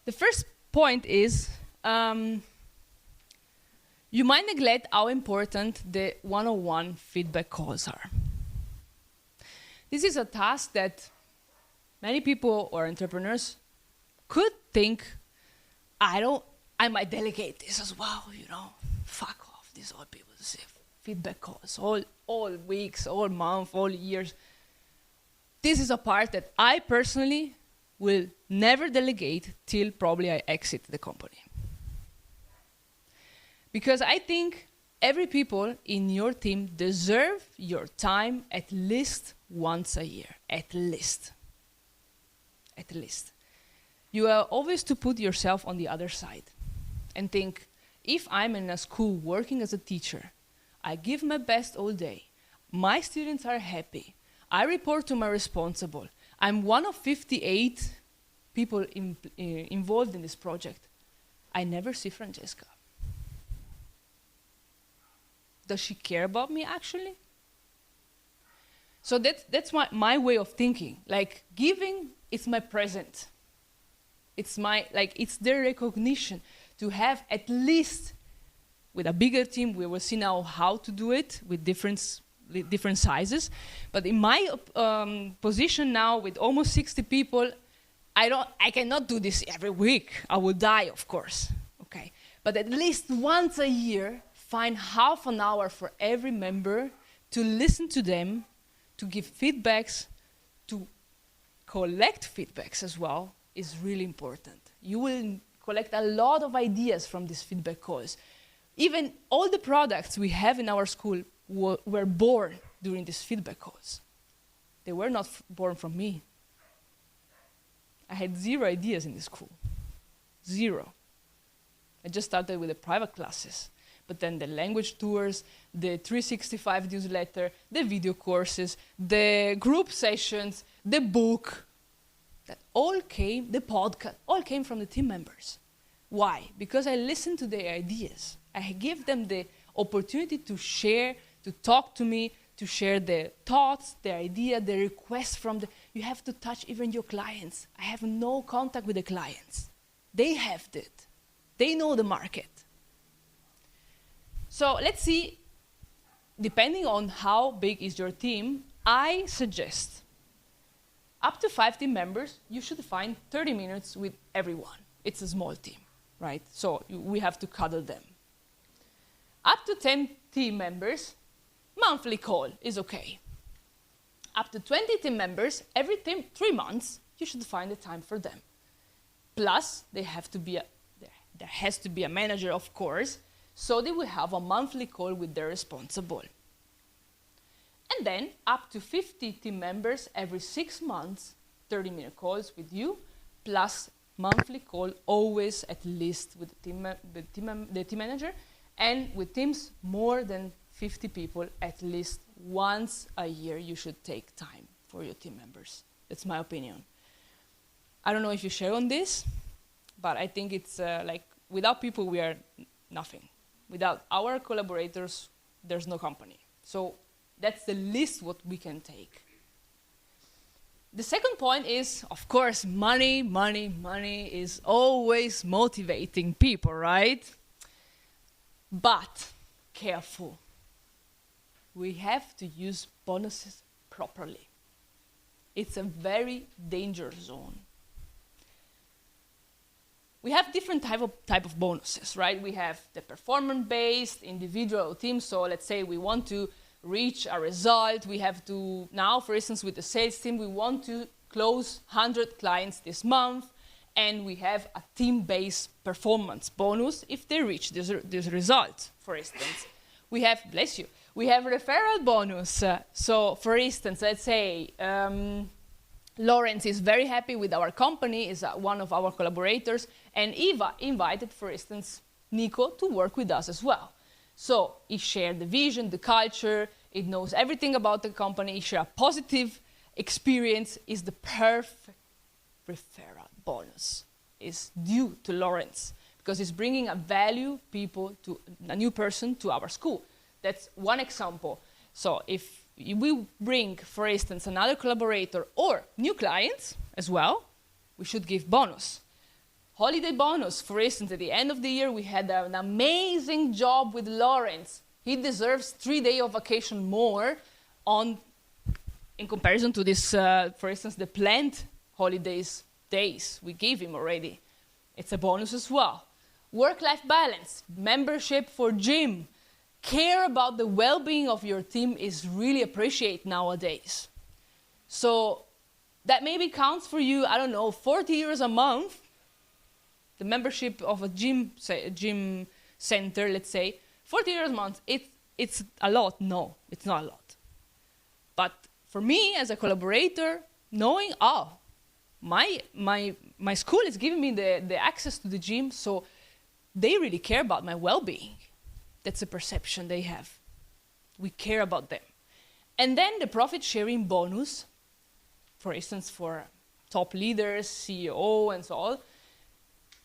The first point is you might neglect how important the one-on-one feedback calls are. This is a task that many people or entrepreneurs could think, I might delegate this as well, fuck off, these old people say feedback calls, all weeks, all months, all years. This is a part that I personally will never delegate till probably I exit the company. Because I think every people in your team deserve your time at least once a year, at least. At least. You are always to put yourself on the other side and think, if I'm in a school working as a teacher, I give my best all day, my students are happy, I report to my responsible, I'm one of 58 people involved in this project, I never see Francesca. Does she care about me actually? So that's my way of thinking. Like giving, it's my present. It's their recognition to have at least, with a bigger team, we will see now how to do it with different different sizes. But in my position now, with almost 60 people, I cannot do this every week. I will die, of course. Okay, but at least once a year, find half an hour for every member to listen to them, to give feedbacks, to collect feedbacks as well, is really important. You will collect a lot of ideas from these feedback calls. Even all the products we have in our school were born during these feedback calls. They were not born from me. I had 0 ideas in the school. 0. I just started with the private classes. But then the language tours, the 365 newsletter, the video courses, the group sessions, the book, that all came, the podcast, all came from the team members. Why? Because I listened to their ideas. I gave them the opportunity to share, to talk to me, to share their thoughts, their idea, their requests from the... You have to touch even your clients. I have no contact with the clients. They have it. They know the market. So let's see, depending on how big is your team, I suggest up to 5 team members, you should find 30 minutes with everyone. It's a small team, right? So we have to cuddle them. Up to 10 team members, monthly call is okay. Up to 20 team members, every 3 months, you should find a time for them. Plus, there has to be a manager, of course, so they will have a monthly call with their responsible. And then, up to 50 team members, every 6 months, 30-minute calls with you, plus monthly call, always at least with the team manager, and with teams more than 50 people, at least once a year, you should take time for your team members. That's my opinion. I don't know if you share on this, but I think it's like, without people, we are nothing. Without our collaborators, there's no company. So that's the least what we can take. The second point is, of course, money. Money is always motivating people, right? But careful. We have to use bonuses properly. It's a very dangerous zone. We have different type of bonuses, right? We have the performance-based, individual team. So let's say we want to reach a result. We have to, now, for instance, with the sales team, we want to close 100 clients this month, and we have a team-based performance bonus if they reach this result, for instance. We have, bless you, we have referral bonus. So, for instance, let's say Lawrence is very happy with our company, is one of our collaborators, and Eva invited, for instance, Nico to work with us as well. So he shared the vision, the culture, it knows everything about the company, he shared a positive experience, is the perfect referral bonus. Is due to Lawrence, because it's bringing a new person to our school. That's one example. So if we bring, for instance, another collaborator or new clients as well, we should give bonus. Holiday bonus, for instance, at the end of the year, we had an amazing job with Lawrence. He deserves 3 days of vacation more in comparison to this, for instance, the planned holidays days we gave him already. It's a bonus as well. Work-life balance, membership for gym, care about the well-being of your team is really appreciated nowadays. So that maybe counts for you, I don't know, 40 euros a month, the membership of a gym center, let's say, 40 euros a month, it's a lot. No, it's not a lot. But for me, as a collaborator, knowing, my school is giving me the access to the gym, so they really care about my well-being. That's a perception they have. We care about them. And then the profit-sharing bonus, for instance, for top leaders, CEO, and so on,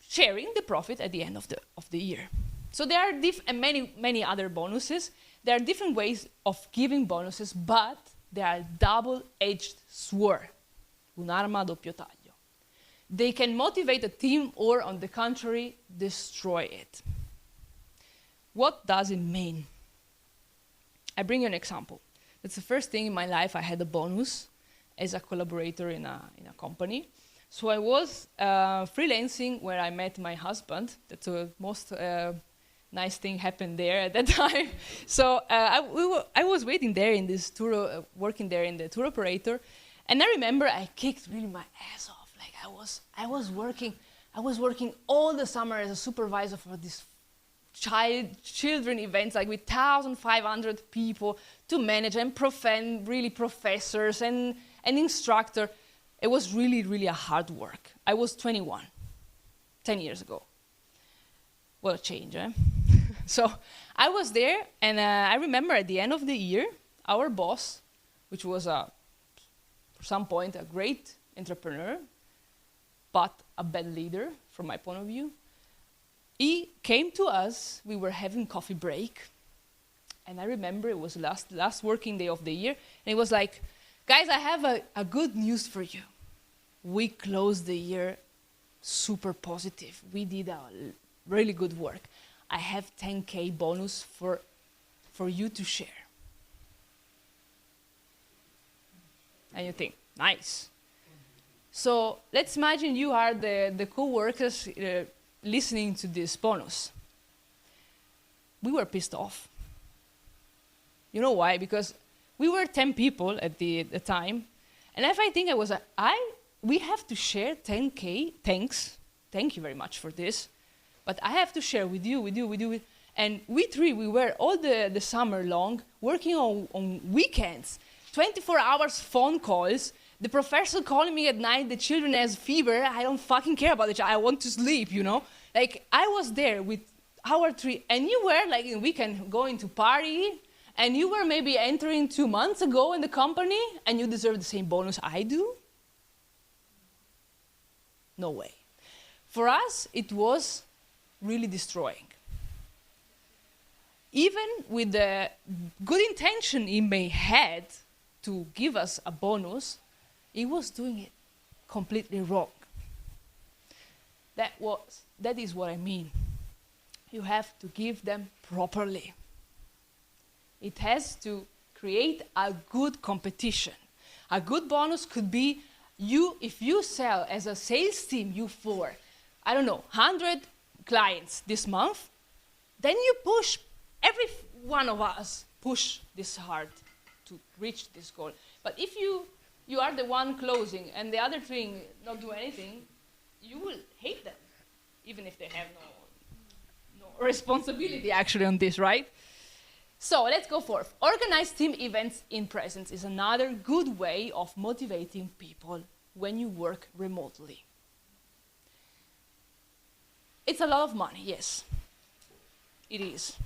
sharing the profit at the end of the year. So there are and many other bonuses. There are different ways of giving bonuses, but they are double-edged sword. Un'arma a doppio taglio. They can motivate a team or, on the contrary, destroy it. What does it mean? I bring you an example. That's the first thing in my life I had a bonus as a collaborator in a company. So I was freelancing where I met my husband. That's the most nice thing happened there at that time. So I was waiting there in this tour, working there in the tour operator, and I remember I kicked really my ass off. Like I was working all the summer as a supervisor for this children events, like with 1,500 people to manage, and really professors and an instructor. It was really, really a hard work. I was 21, 10 years ago. What a change, eh? So I was there, and I remember at the end of the year, our boss, which was at some point a great entrepreneur, but a bad leader from my point of view, he came to us. We were having coffee break, and I remember it was the last working day of the year, and he was like, guys, I have a good news for you. We closed the year super positive. We did a really good work. I have 10K bonus for you to share. And you think, nice. So let's imagine you are the co-workers listening to this bonus. We were pissed off. You know why? Because we were 10 people at the time, and if I think we have to share 10K, thank you very much for this, but I have to share with you, and we were all the summer long working on weekends, 24 hours phone calls, the professor calling me at night, the children has fever, I don't fucking care about it, I want to sleep, you know? Like, I was there with our 3, and you were like in weekend going to party, and you were maybe entering 2 months ago in the company, and you deserve the same bonus I do? No way. For us, it was really destroying. Even with the good intention he may had to give us a bonus, he was doing it completely wrong. That is what I mean. You have to give them properly. It has to create a good competition. A good bonus could be if you sell as a sales team, I don't know, 100 clients this month, then you push, every one of us push this hard to reach this goal. But if you are the one closing and the other thing not do anything, you will hate them, even if they have no responsibility actually on this, right? So let's go forth. Organized team events in presence is another good way of motivating people when you work remotely. It's a lot of money, yes, it is,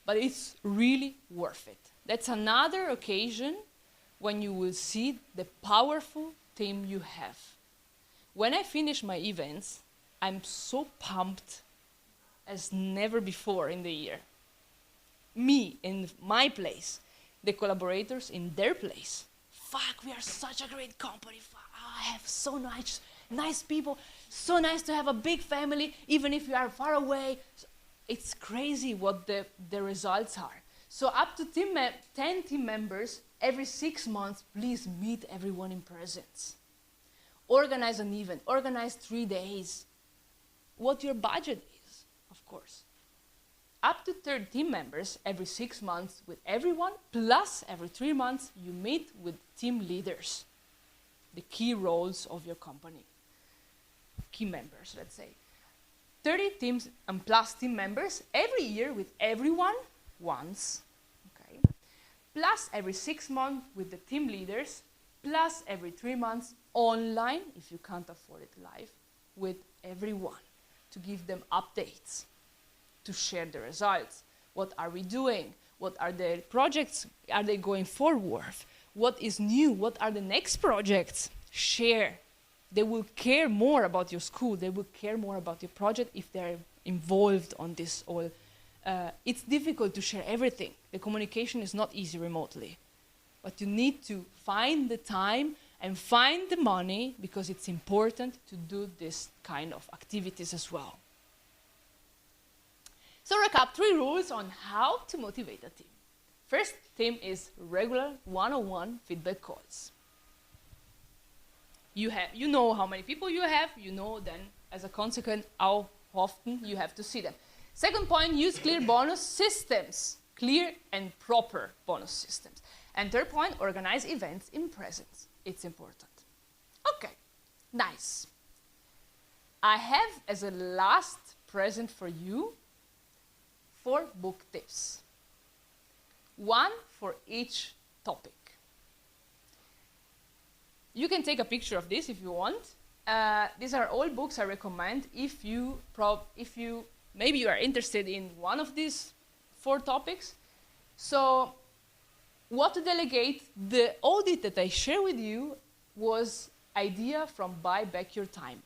but it's really worth it. That's another occasion when you will see the powerful team you have. When I finish my events, I'm so pumped as never before in the year. Me in my place, the collaborators in their place. Fuck, we are such a great company. I have so nice people. So nice to have a big family, even if you are far away. It's crazy what the results are. So up to 10 team members, every 6 months, please meet everyone in presence. Organize an event, organize 3 days. What your budget is, of course. Up to 30 team members every 6 months with everyone, plus every 3 months you meet with team leaders, the key roles of your company, key members, let's say. 30 teams and plus team members every year with everyone once, okay? Plus every 6 months with the team leaders, plus every 3 months online, if you can't afford it live, with everyone to give them updates, to share the results. What are we doing? What are the projects? Are they going forward? What is new? What are the next projects? Share. They will care more about your school. They will care more about your project if they're involved on this. It's difficult to share everything. The communication is not easy remotely. But you need to find the time and find the money, because it's important to do this kind of activities as well. So recap 3 rules on how to motivate a team. First theme is regular one-on-one feedback calls. You know how many people you have, you know then as a consequence how often you have to see them. Second point, use clear bonus systems, clear and proper bonus systems. And third point, organize events in presence. It's important. Okay, nice. I have as a last present for you 4 book tips. 1 for each topic. You can take a picture of this if you want. These are all books I recommend if you maybe you are interested in one of these 4 topics. So, what to delegate? The audit that I share with you was idea from Buy Back Your Time.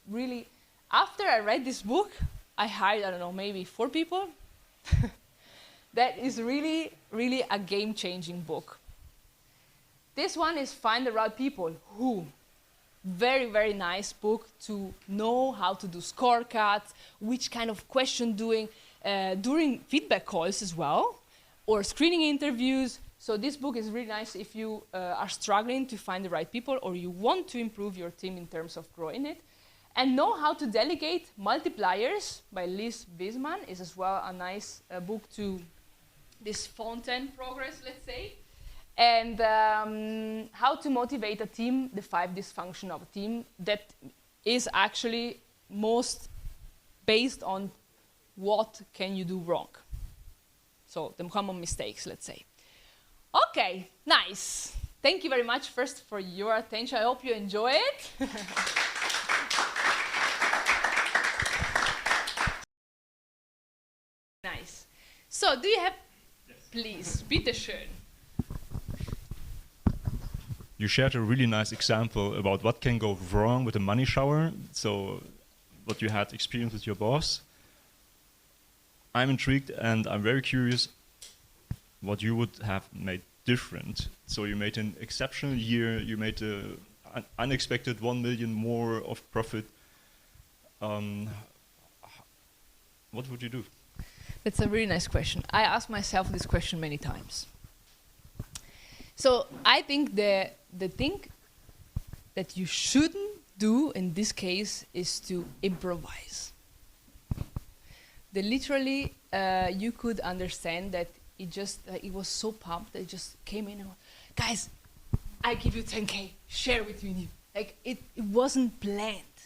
Really, after I read this book, I hired, I don't know, maybe 4 people. That is really, really a game-changing book. This one is Find the Right People Who. Very, very nice book to know how to do scorecards, which kind of question doing during feedback calls as well, or screening interviews. So this book is really nice if you are struggling to find the right people or you want to improve your team in terms of growing it. And Know How to Delegate Multipliers by Liz Wiesman is as well a nice book to this fountain progress, let's say. And How to Motivate a Team, the 5 dysfunction of a team, that is actually most based on what can you do wrong. So the common mistakes, let's say. Okay, nice. Thank you very much first for your attention. I hope you enjoy it. Nice. So do you have, please, bitte schön. You shared a really nice example about what can go wrong with a money shower. So what you had experienced with your boss. I'm intrigued and I'm very curious what you would have made different. So you made an exceptional year, you made an unexpected 1 million more of profit. What would you do? That's a really nice question. I asked myself this question many times. So I think the thing that you shouldn't do in this case is to improvise. Literally, you could understand that it was so pumped that it just came in and went, guys, I give you 10K, share between you. Like it wasn't planned.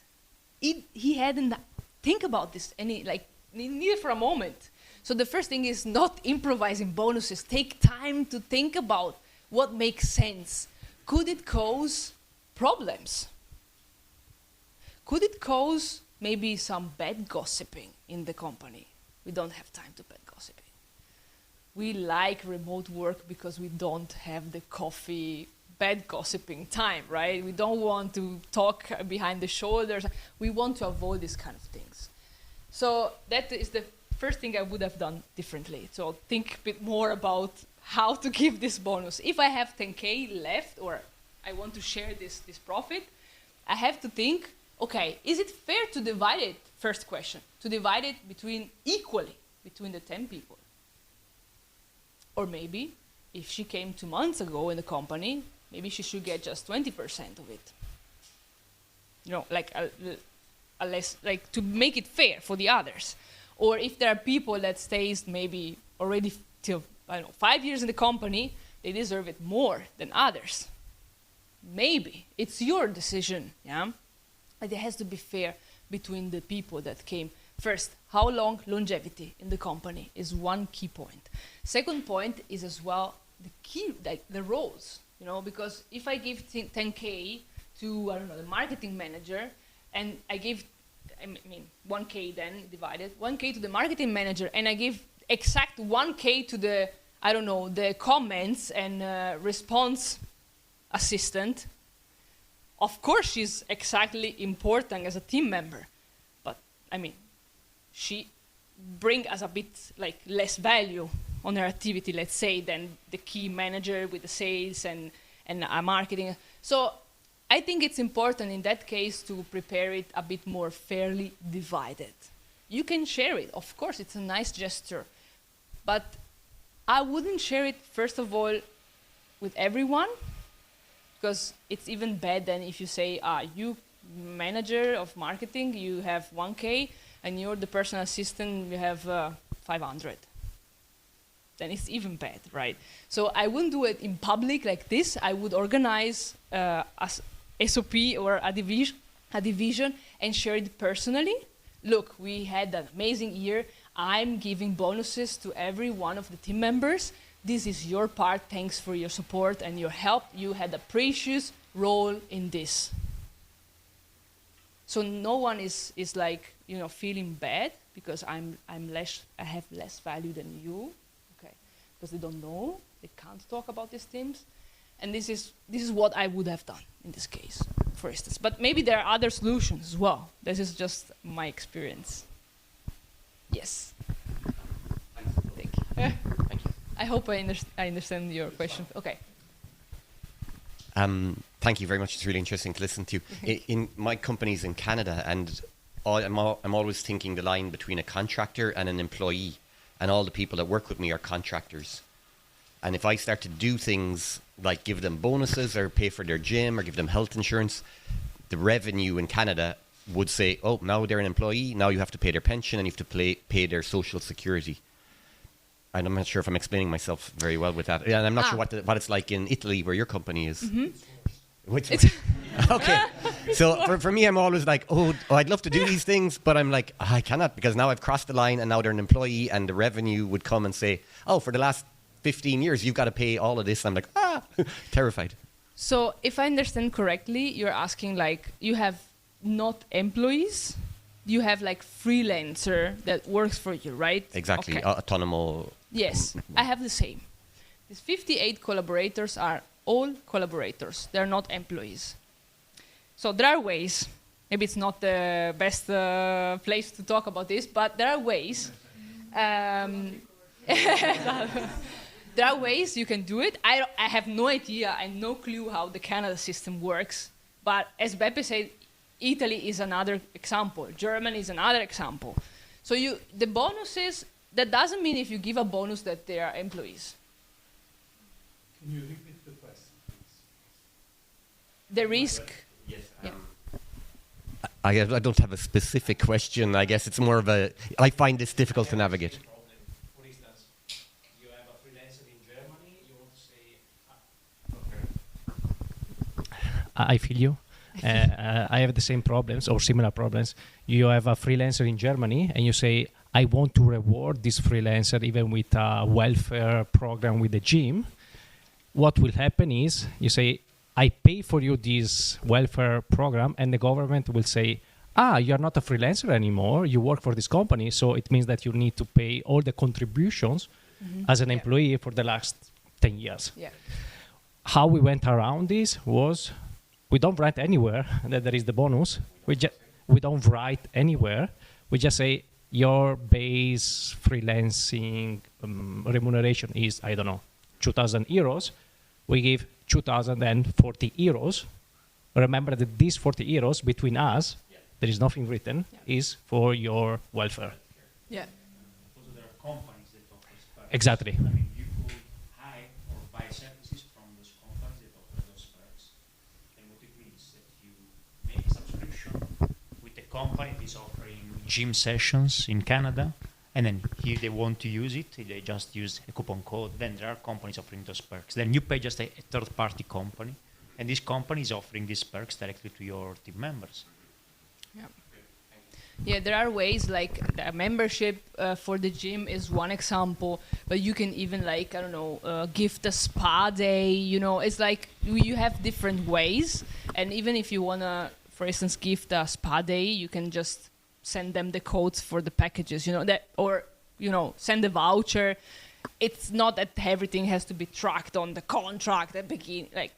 He hadn't think about this neither for a moment. So the first thing is not improvising bonuses. Take time to think about what makes sense. Could it cause problems? Could it cause maybe some bad gossiping in the company? We don't have time to bad gossiping. We like remote work because we don't have the coffee bad gossiping time, right? We don't want to talk behind the shoulders. We want to avoid these kind of things. So that is the first thing I would have done differently. So think a bit more about how to give this bonus. If I have 10K left or I want to share this profit, I have to think, okay, is it fair to divide it, first question, to divide it equally between the 10 people? Or maybe, if she came 2 months ago in the company, maybe she should get just 20% of it. You know, like to make it fair for the others. Or if there are people that stays maybe already till, I don't know, 5 years in the company, they deserve it more than others. Maybe. It's your decision, yeah? But it has to be fair between the people that came. First, how long longevity in the company is one key point. Second point is as well the key, like the roles, you know, because if I give 10K to, I don't know, the marketing manager, and I give, 1K then divided, 1K to the marketing manager, and I give exact 1K to the, I don't know, the comments and response assistant, of course she's exactly important as a team member, but she bring us a bit like less value on her activity, let's say, than the key manager with the sales and marketing. So I think it's important in that case to prepare it a bit more fairly divided. You can share it, of course, it's a nice gesture, but I wouldn't share it, first of all, with everyone, because it's even bad than if you say, you manager of marketing, you have 1K, and you're the personal assistant, you have 500. Then it's even bad, right? So I wouldn't do it in public like this. I would organize a SOP or a division and share it personally. Look, we had an amazing year. I'm giving bonuses to every one of the team members. This is your part. Thanks for your support and your help. You had a precious role in this. So no one is like, feeling bad because I have less value than you, okay? Because they don't know, they can't talk about these things, and this is what I would have done in this case, for instance. But maybe there are other solutions as well. This is just my experience. Yes. Thank you. Thank you. I hope I understand your question. Okay. Thank you very much. It's really interesting to listen to. In my company's in Canada, and I'm always thinking the line between a contractor and an employee, and all the people that work with me are contractors. And if I start to do things like give them bonuses or pay for their gym or give them health insurance, the revenue in Canada would say, oh, now they're an employee, now you have to pay their pension and you have to pay their social security. And I'm not sure if I'm explaining myself very well with that. And I'm not sure what it's like in Italy, where your company is. Okay. So for me, I'm always like, oh, I'd love to do these things, but I'm like, I cannot, because now I've crossed the line and now they're an employee, and the revenue would come and say, oh, for the last 15 years, you've got to pay all of this. I'm like, terrified. So if I understand correctly, you're asking like, you have not employees, you have like freelancer that works for you, right? Exactly. Okay. Autonomous. Yes, I have the same. These 58 collaborators are all collaborators. They're not employees. So there are ways. Maybe it's not the best place to talk about this, but there are ways. There are ways you can do it. I have no idea. I have no clue how the Canada system works. But as Beppe said, Italy is another example. Germany is another example. So the bonuses, that doesn't mean if you give a bonus that they are employees. Can you repeat the question, please? The risk. Yes. Yeah. I don't have a specific question. I guess it's more of a, I find this difficult to navigate. For instance, you have a freelancer in Germany, you want to say, I feel you. I have the same problems or similar problems. You have a freelancer in Germany and you say, I want to reward this freelancer even with a welfare program with the gym. What will happen is you say, I pay for you this welfare program, and the government will say, you're not a freelancer anymore. You work for this company. So it means that you need to pay all the contributions as an employee for the last 10 years. Yeah. How we went around this was, we don't write anywhere that there is the bonus. We don't write anywhere. We just say your base freelancing remuneration is, I don't know, 2,000 euros. We give 2,040 euros. Remember that these 40 euros between us, there is nothing written, is for your welfare. Yeah. also there are companies that offer perks. Exactly. I mean, you could hire or buy services from those companies that offer those perks. And what it means that you make a subscription with a company that is offering gym sessions in Canada, and then here they want to use it, they just use a coupon code. Then there are companies offering those perks. Then you pay just a third-party company, and this company is offering these perks directly to your team members. Yeah, there are ways like the membership for the gym is one example, but you can even like, I don't know, gift a spa day, it's like you have different ways. And even if you want to, for instance, gift a spa day, you can just send them the codes for the packages, send a voucher. It's not that everything has to be tracked on the contract at the beginning,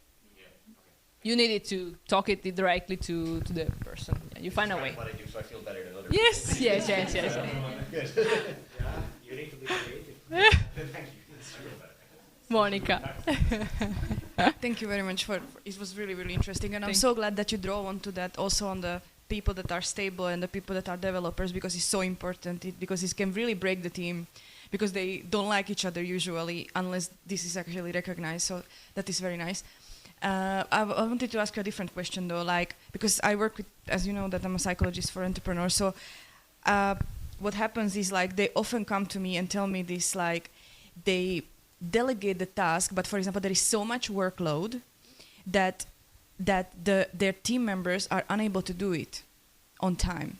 you needed to talk it directly to the person. Yeah, you find a way. What I do, so I feel better than others. Yes. You need to be creative. Thank you. Monica. Thank you very much it was really, really interesting. And I'm Thank so glad that you draw onto that also on the people that are stable and the people that are developers, because it's so important, because it can really break the team. because they don't like each other usually unless this is actually recognized. So that is very nice. I wanted to ask you a different question though, like, because I work with, as you know, that I'm a psychologist for entrepreneurs. So what happens is, like, they often come to me and tell me this, like, they delegate the task, but for example, there is so much workload that their team members are unable to do it on time.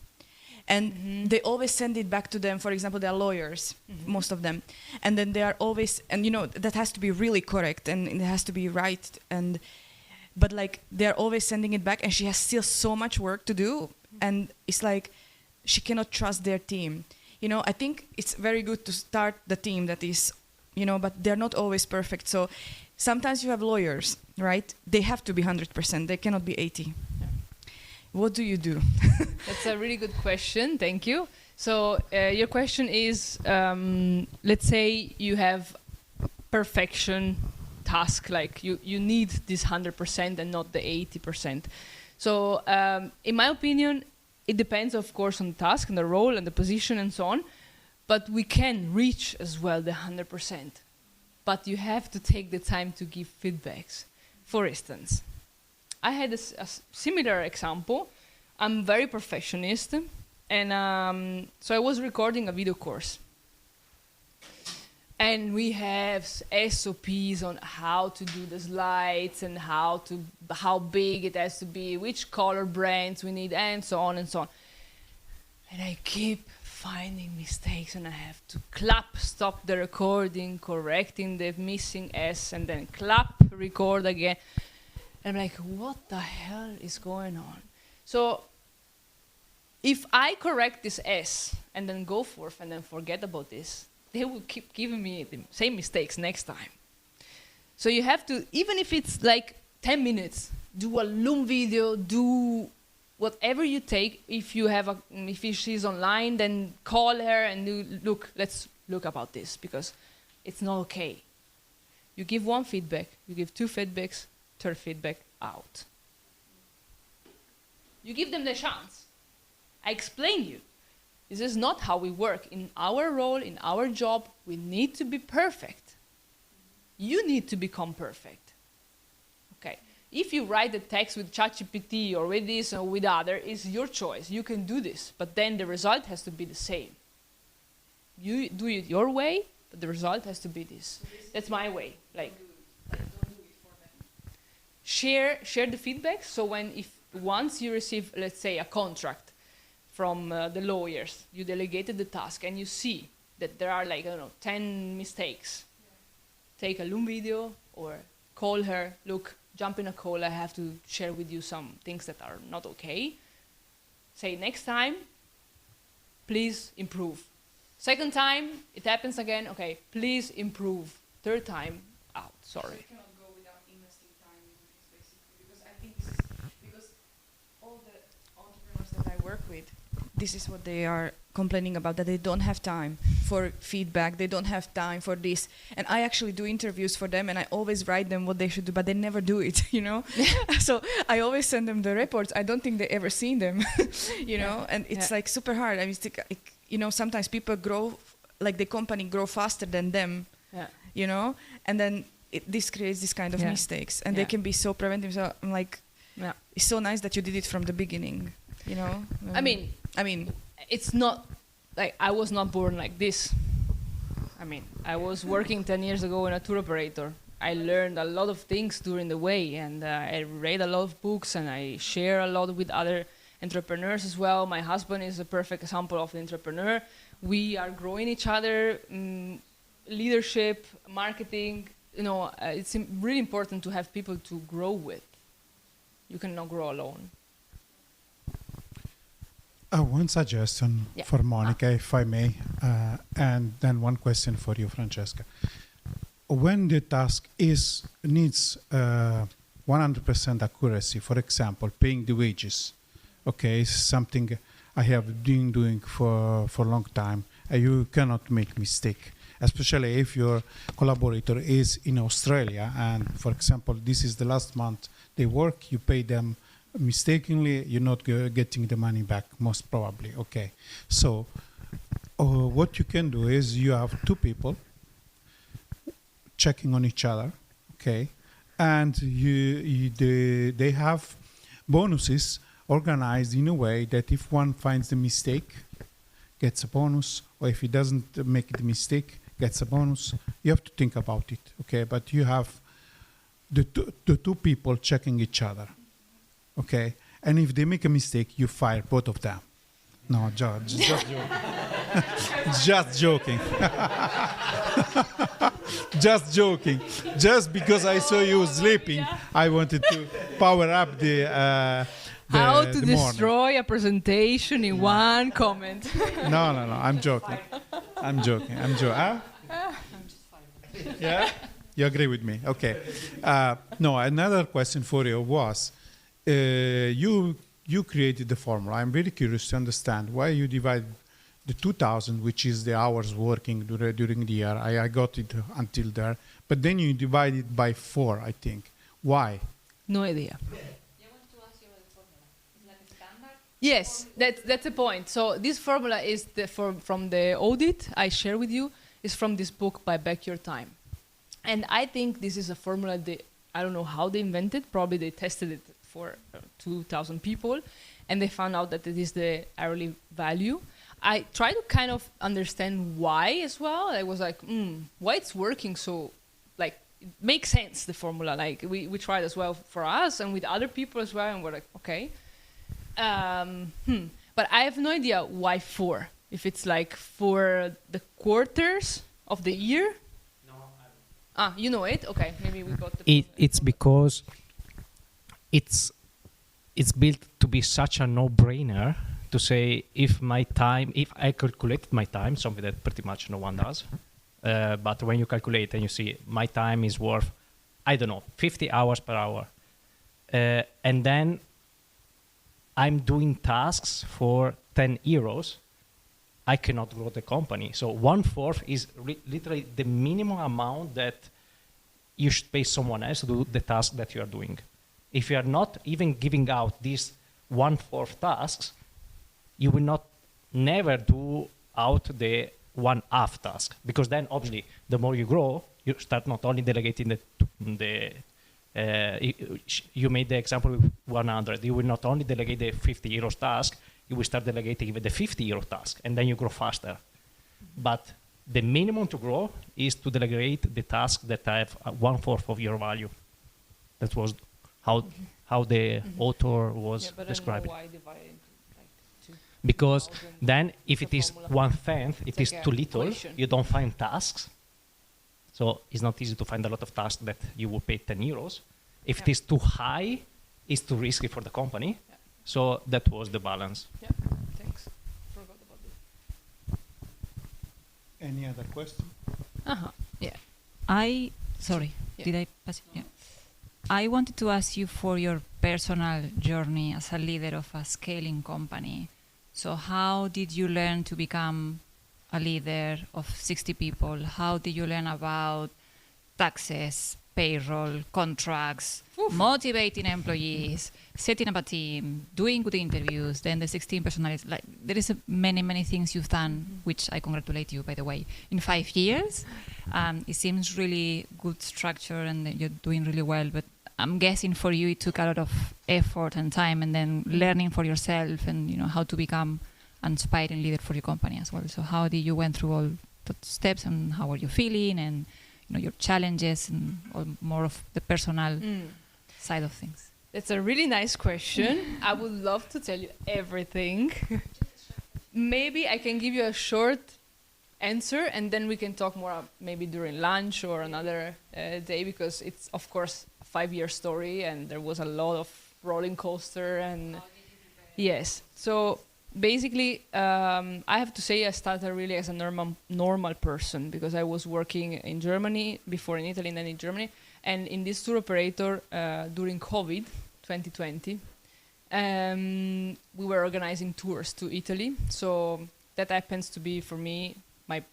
And they always send it back to them. For example, they are lawyers, most of them. And then they are always, and you know, that has to be really correct and it has to be right. But like, they're always sending it back and she has still so much work to do. And it's like, she cannot trust their team. You know, I think it's very good to start the team that is, you know, but they're not always perfect. So sometimes you have lawyers, right? They have to be 100%. They cannot be 80. What do you do? That's a really good question. Thank you. So your question is, let's say you have perfection task, like you need this 100% and not the 80%. So in my opinion, it depends, of course, on the task and the role and the position and so on. But we can reach as well the 100%. But you have to take the time to give feedbacks. For instance, I had a similar example. I'm very perfectionist, and so I was recording a video course. And we have SOPs on how to do the slides and how big it has to be, which color brands we need, and so on and so on. And I keep finding mistakes, and I have to stop the recording, correcting the missing S, and then record again. I'm like, what the hell is going on? So if I correct this S and then go forth and then forget about this, they will keep giving me the same mistakes next time. So you have to, even if it's like 10 minutes, do a Loom video, do whatever you take. If she's online, then call her and let's look about this, because it's not okay. You give one feedback, you give two feedbacks, third feedback out. You give them the chance. I explain you. This is not how we work. In our role, in our job, we need to be perfect. You need to become perfect. Okay. If you write the text with ChatGPT or with this or with other, it's your choice. You can do this, but then the result has to be the same. You do it your way, but the result has to be this. That's my way. Like, don't do it for them. Share the feedback. So once you receive, let's say, a contract from the lawyers, you delegated the task, and you see that there are, like, I don't know, 10 mistakes. Yeah. Take a Loom video or call her. Look, jump in a call. I have to share with you some things that are not okay. Say, next time, please improve. Second time, it happens again. Okay, please improve. Third time, out. Sorry. So you cannot go without investing time in this, basically, because I think this is, because all the entrepreneurs that I work with, This is what they are complaining about, that they don't have time for feedback, they don't have time for this. And I actually do interviews for them, and I always write them what they should do, but they never do it, you know? So I always send them the reports. I don't think they ever seen them, you know? And it's like super hard. I mean, you know, sometimes people grow, like the company grow faster than them, you know? And then this creates this kind of mistakes, and they can be so preventive. So I'm like, it's so nice that you did it from the beginning, you know? I mean, it's not like I was not born like this. I mean, I was working 10 years ago in a tour operator. I learned a lot of things during the way, and I read a lot of books, and I share a lot with other entrepreneurs as well. My husband is a perfect example of an entrepreneur. We are growing each other, leadership, marketing. You know, it's really important to have people to grow with. You cannot grow alone. One suggestion for Monica, if I may, and then one question for you, Francesca. When the task needs 100% accuracy, for example, paying the wages, okay, is something I have been doing for a long time, and you cannot make mistake, especially if your collaborator is in Australia, and for example, this is the last month they work, you pay them mistakenly, you're not getting the money back, most probably. Okay, so what you can do is you have two people checking on each other, okay, and they have bonuses organized in a way that if one finds the mistake, gets a bonus, or if he doesn't make the mistake, gets a bonus. You have to think about it, okay? But you have the two people checking each other, okay? And if they make a mistake, you fire both of them. No, just joking. Just joking. Just joking. Just because I saw you sleeping, I wanted to power up how to the destroy morning. a presentation in one comment. No, I'm joking. I'm joking. Huh? Yeah? You agree with me? Okay. No, another question for you was, you created the formula. I'm really curious to understand why you divide the 2,000, which is the hours working during the year. I got it until there. But then you divide it by 4, I think. Why? No idea. Yes, that's the point. So this formula is from the audit I share with you, is from this book by Back Your Time. And I think this is a formula I don't know how they invented. Probably they tested it for 2,000 people, and they found out that it is the hourly value. I try to kind of understand why as well. I was like, why it's working so, like, it makes sense, the formula. Like, we tried as well for us and with other people as well, and we're like, okay. But I have no idea why 4. If it's like for the quarters of the year. No, you know it? Okay, maybe we got the... It's because it's built to be such a no-brainer to say if I calculated my time, something that pretty much no one does, but when you calculate and you see my time is worth, I don't know, 50 hours per hour, and then I'm doing tasks for 10 euros, I cannot grow the company. So 1/4 is literally the minimum amount that you should pay someone else to do the task that you are doing. If you are not even giving out these 1/4 tasks, you will never do out the 1/2 task, because then obviously the more you grow, you start not only delegating you made the example with 100. You will not only delegate the 50 euros task, you will start delegating even the 50 euro task, and then you grow faster. But the minimum to grow is to delegate the task that have 1/4 of your value. That was how the author was describing. I don't know why divided like 2. Because then if it is formula. 1/10, it is like too little, equation. you don't find tasks. So it's not easy to find a lot of tasks that you will pay 10 euros. If it is too high, it's too risky for the company. Yeah. So that was the balance. Yeah, thanks. Forgot about it. Any other question? Yeah. Sorry, Yeah. did I pass it? Yeah. I wanted to ask you for your personal journey as a leader of a scaling company. So how did you learn to become a leader of 60 people? How did you learn about taxes, payroll, contracts, motivating employees, setting up a team, doing good interviews, then the 16 personalities? Like, there is many things you've done, which I congratulate you, by the way, in 5 years. It seems really good structure and that you're doing really well, but I'm guessing for you it took a lot of effort and time, and then learning for yourself and how to become an inspiring leader for your company as well. So how did you went through all the steps, and how are you feeling, and your challenges, and all more of the personal side of things? That's a really nice question. I would love to tell you everything. Maybe I can give you a short answer, and then we can talk more maybe during lunch or another day, because it's of course a 5-year story and there was a lot of rolling coaster. And yes, so basically I have to say I started really as a normal person, because I was working in Germany, before in Italy and then in Germany, and in this tour operator during COVID 2020 we were organizing tours to Italy. So that happens to be for me my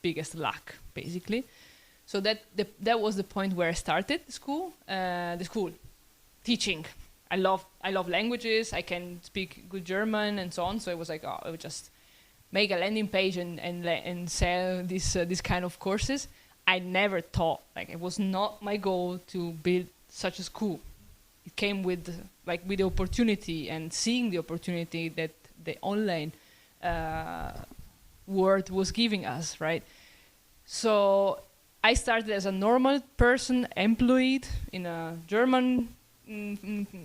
biggest luck, basically. So that was the point where I started the school teaching. I love languages. I can speak good German and so on. So it was like, I would just make a landing page and sell this kind of courses. I never thought, like, it was not my goal to build such a school. It came with the opportunity and seeing the opportunity that the online world was giving us, right? So I started as a normal person, employed in a German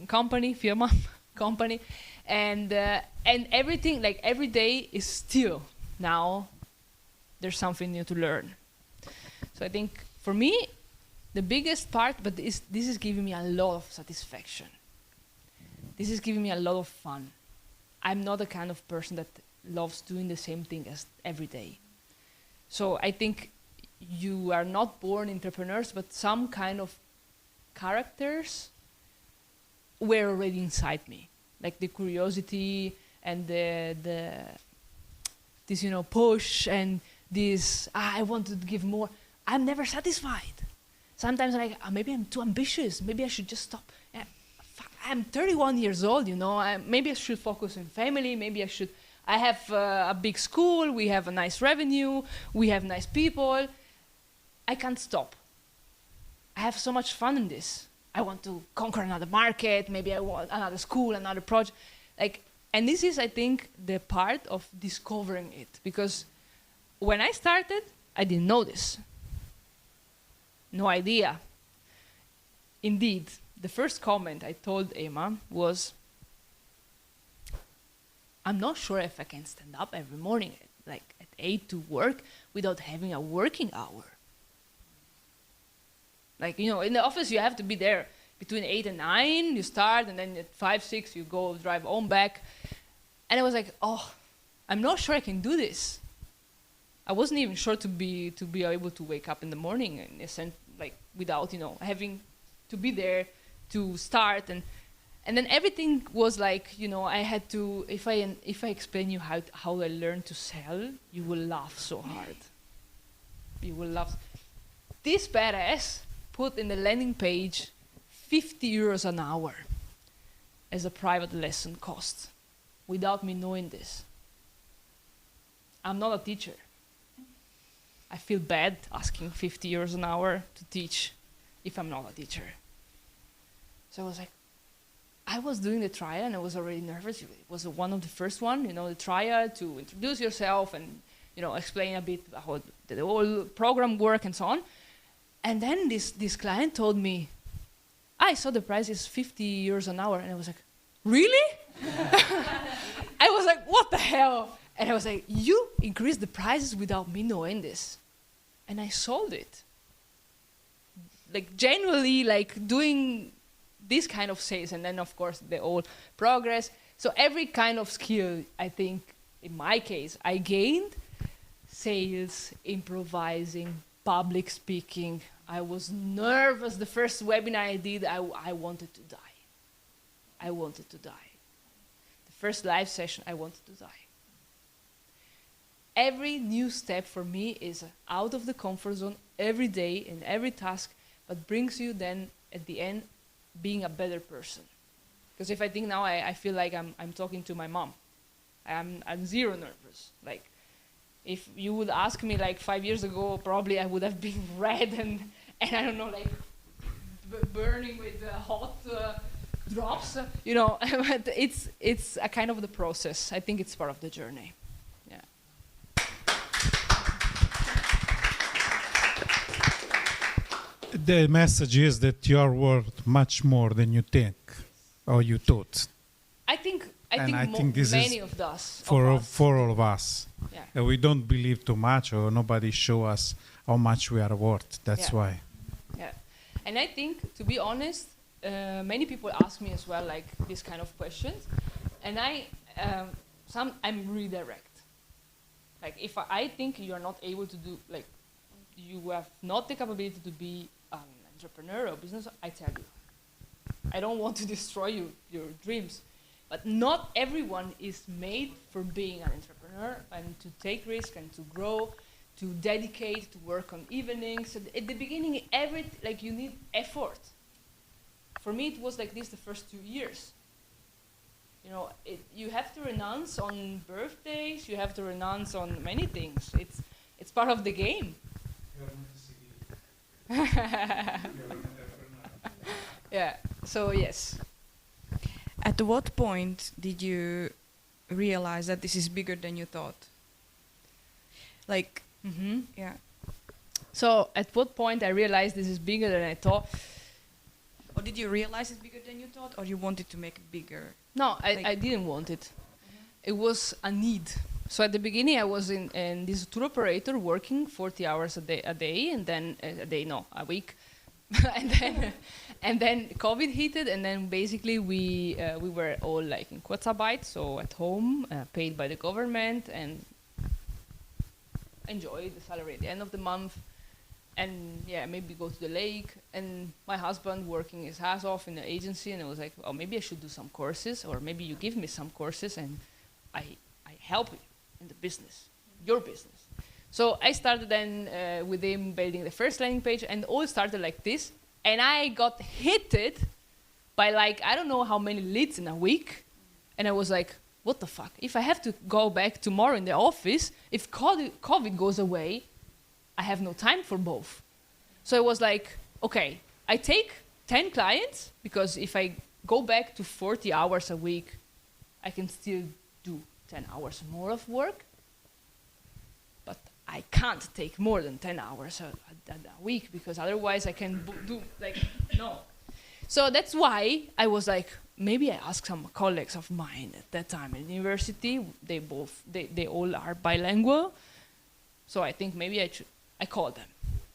company, Firma company, and everything, like every day is still now there's something new to learn. So I think for me, the biggest part, but this is giving me a lot of satisfaction. This is giving me a lot of fun. I'm not the kind of person that loves doing the same thing as every day. So I think you are not born entrepreneurs, but some kind of characters were already inside me, like the curiosity and this push and this I want to give more. I'm never satisfied. Sometimes I'm like, maybe I'm too ambitious. Maybe I should just stop. I'm 31 years old, maybe I should focus on family. Maybe I should. I have a big school. We have a nice revenue. We have nice people. I can't stop. I have so much fun in this. I want to conquer another market. Maybe I want another school, another project. And this is, I think, the part of discovering it. Because when I started, I didn't know this. No idea. Indeed, the first comment I told Emma was, I'm not sure if I can stand up every morning at 8 to work without having a working hour. In the office you have to be there between 8 and 9, you start, and then at 5, 6 you go drive home back. And I was like, I'm not sure I can do this. I wasn't even sure to be able to wake up in the morning and without having to be there to start and then everything was I had to, if I explain you how I learned to sell, you will laugh so hard. You will laugh. This badass put in the landing page 50 euros an hour as a private lesson cost without me knowing this. I'm not a teacher. I feel bad asking 50 euros an hour to teach if I'm not a teacher. So I was like, I was doing the trial and I was already nervous. It was one of the first one, the trial to introduce yourself and, explain a bit how the whole program work and so on. And then this client told me, I saw the price is 50 euros an hour. And I was like, really? I was like, what the hell? And I was like, you increased the prices without me knowing this. And I sold it. Genuinely, doing this kind of sales. And then, of course, the whole progress. So every kind of skill, I think, in my case, I gained. Sales, improvising, public speaking. I was nervous. The first webinar I did, I wanted to die. I wanted to die. The first live session, I wanted to die. Every new step for me is out of the comfort zone every day in every task, but brings you then at the end being a better person. Because if I think now, I feel like I'm talking to my mom. I'm zero nervous. If you would ask me 5 years ago, probably I would have been red and I don't know, burning with hot drops. But it's a kind of the process. I think it's part of the journey. The message is that you are worth much more than you think or you thought. I think this many is of us. For all of us. Yeah. We don't believe too much, or nobody show us how much we are worth. That's why. Yeah, and I think, to be honest, many people ask me as well this kind of questions, and I'm really direct. If I think you are not able to do you have not the capability to be an entrepreneur or business, I tell you. I don't want to destroy your dreams. But not everyone is made for being an entrepreneur and to take risks and to grow, to dedicate, to work on evenings. So at the beginning, you need effort. For me, it was like this the first 2 years. You know, you have to renounce on birthdays. You have to renounce on many things. It's part of the game. Yeah. So yes. At what point did you realize that this is bigger than you thought? Like, yeah. So at what point I realized this is bigger than I thought? Or did you realize it's bigger than you thought, or you wanted to make it bigger? No, I didn't want it. It was a need. So at the beginning, I was in this tour operator working 40 hours a day, and then a week, and then COVID hit it, and then basically we were all like in 𝗦𝗽𝗿𝗶, so at home, paid by the government, and enjoy the salary at the end of the month. And yeah, maybe go to the lake. And my husband working his ass off in the agency, and I was like, oh, maybe I should do some courses, or maybe you give me some courses, and I help you in the business, your business. So I started then with him building the first landing page, and all started like this. And I got hit by like, I don't know how many leads in a week. And I was like, what the fuck? If I have to go back tomorrow in the office, if COVID goes away, I have no time for both. So I was like, okay, I take 10 clients, because if I go back to 40 hours a week, I can still do 10 hours more of work. But I can't take more than 10 hours a week, because otherwise I can do, like, no. So that's why I was like, maybe I ask some colleagues of mine at that time in university. They all are bilingual. So I think maybe I called them.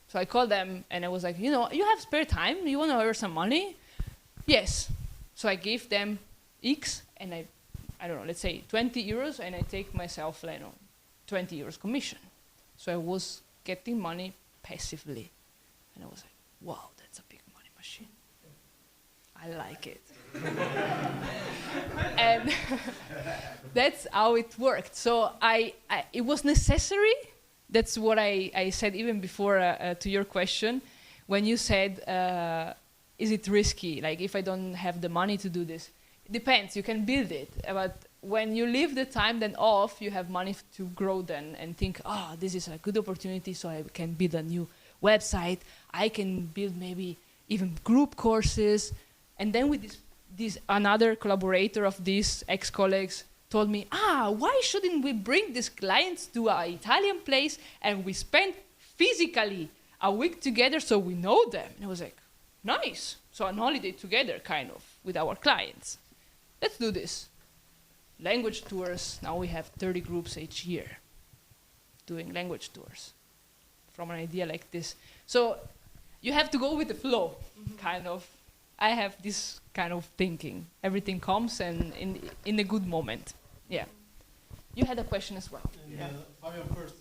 So I called them, and I was like, you know, you have spare time? You want to earn some money? Yes. So I gave them X, and I don't know, let's say 20 euros, and I take myself, 20 euros commission. So I was getting money passively. And I was like, wow, that's a big money machine. I like it. And that's how it worked. So it was necessary. That's what I said even before to your question, when you said, is it risky? Like, if I don't have the money to do this? It depends, you can build it. But when you leave the time then off, you have money to grow then and think, this is a good opportunity, so I can build a new website. I can build maybe even group courses. And then with this another collaborator of these ex-colleagues told me, why shouldn't we bring these clients to an Italian place and we spend physically a week together so we know them? And I was like, nice. So on holiday together, kind of, with our clients. Let's do this. Language tours, now we have 30 groups each year doing language tours from an idea like this. So you have to go with the flow, kind of. I have this kind of thinking. Everything comes and in a good moment. Yeah. You had a question as well. Yeah. Fabbian first.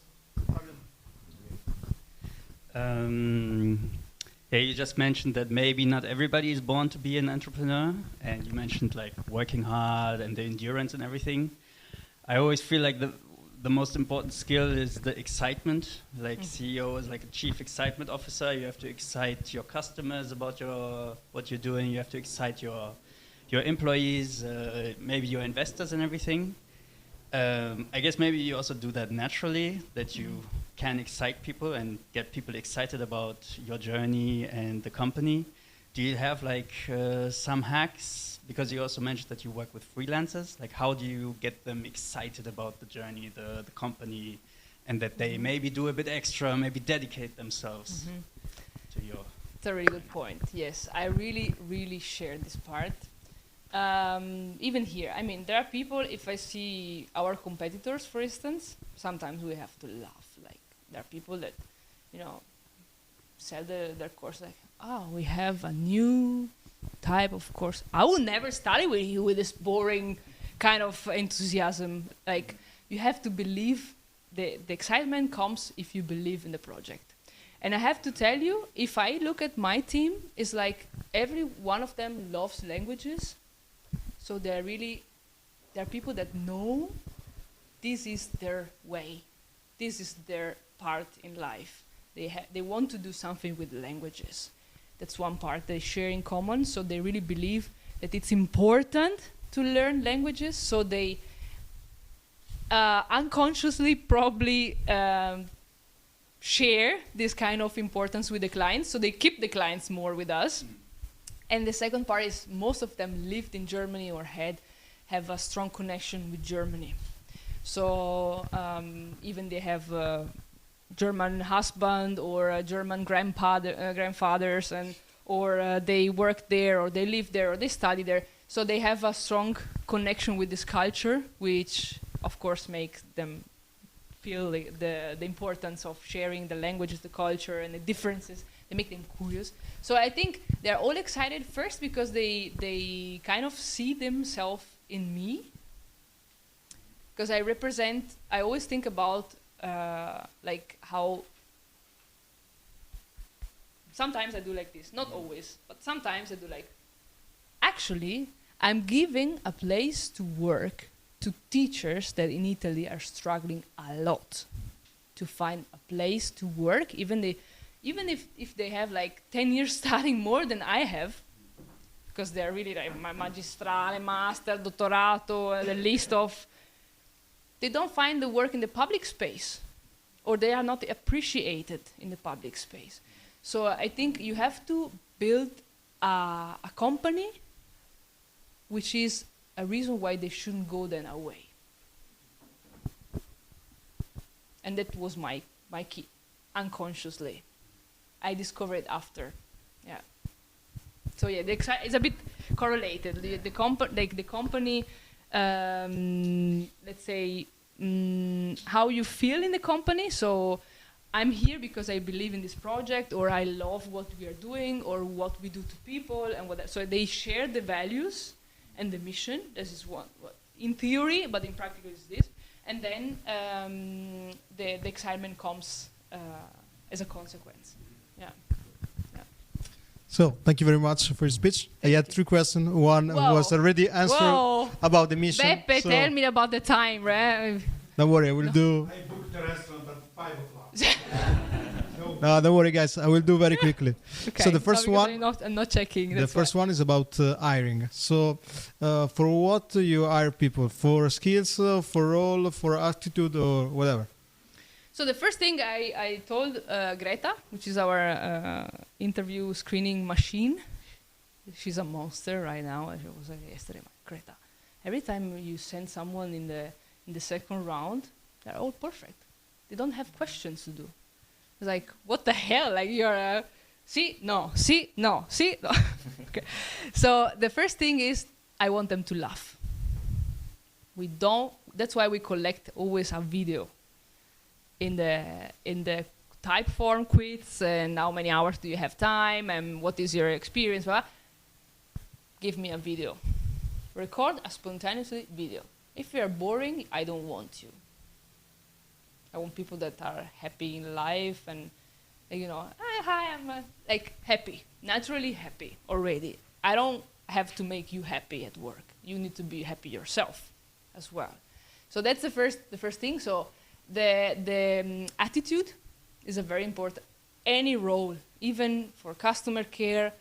Yeah, you just mentioned that maybe not everybody is born to be an entrepreneur, and you mentioned like working hard and the endurance and everything. I always feel like the most important skill is the excitement. Like CEO is like a chief excitement officer. You have to excite your customers about what you're doing. You have to excite your employees, maybe your investors and everything. I guess maybe you also do that naturally, that you can excite people and get people excited about your journey and the company. Do you have like some hacks? Because you also mentioned that you work with freelancers. Like, how do you get them excited about the journey, the company, and that they maybe do a bit extra, maybe dedicate themselves to your... That's a really good point. Yes, I really, really share this part. Even here, I mean, there are people, if I see our competitors, for instance, sometimes we have to laugh. Like, there are people that, sell their course like, we have a new type of course. I will never study with you with this boring kind of enthusiasm. Like, you have to believe, the excitement comes if you believe in the project. And I have to tell you, if I look at my team, it's like every one of them loves languages. So there are people that know this is their way. This is their part in life. They want to do something with languages. That's one part they share in common. So they really believe that it's important to learn languages, so they unconsciously probably share this kind of importance with the clients, so they keep the clients more with us. And the second part is most of them lived in Germany or have a strong connection with Germany. So even they have a German husband or a German grandfathers, or they work there, or they live there, or they study there. So they have a strong connection with this culture, which of course makes them feel the importance of sharing the languages, the culture, and the differences. They make them curious. So I think they're all excited first because they kind of see themselves in me. Because I always think about like how sometimes I do like this, not always, but sometimes I do like, actually, I'm giving a place to work to teachers that in Italy are struggling a lot to find a place to work, even if they have like 10 years studying more than I have, because they're really like magistrale, master, dottorato, the list of, they don't find the work in the public space, or they are not appreciated in the public space. So I think you have to build a company which is a reason why they shouldn't go then away. And that was my key, unconsciously. I discovered it after, yeah. So yeah, it's a bit correlated. The company, let's say, how you feel in the company. So I'm here because I believe in this project, or I love what we are doing, or what we do to people, and whatever. So they share the values and the mission. This is what in theory, but in practice is this. And then the excitement comes as a consequence. Yeah. So, thank you very much for your speech. I had 3 questions. One was already answered about the mission. Beppe, tell me about the time, right? Don't worry, I will do. I booked the restaurant at 5 o'clock. No, don't worry, guys. I will do very quickly. Okay. So the first one, I'm not checking. the first one is about hiring. So, for what you hire people? For skills, for role, for attitude, or whatever? So the first thing I told Greta, which is our interview screening machine, she's a monster right now. She was like yesterday, Greta. Every time you send someone in the second round, they're all perfect. They don't have questions to do. It's like, what the hell? Like you're see, no. Okay. So the first thing is I want them to laugh. That's why we collect always a video in the type form quiz, and how many hours do you have time, and what is your experience, blah. Give me a video. Record a spontaneously video. If you're boring, I don't want you. I want people that are happy in life, and hi, I'm like happy, naturally happy already. I don't have to make you happy at work. You need to be happy yourself as well. So that's the first thing. So the attitude is a very important. Any role, even for customer care,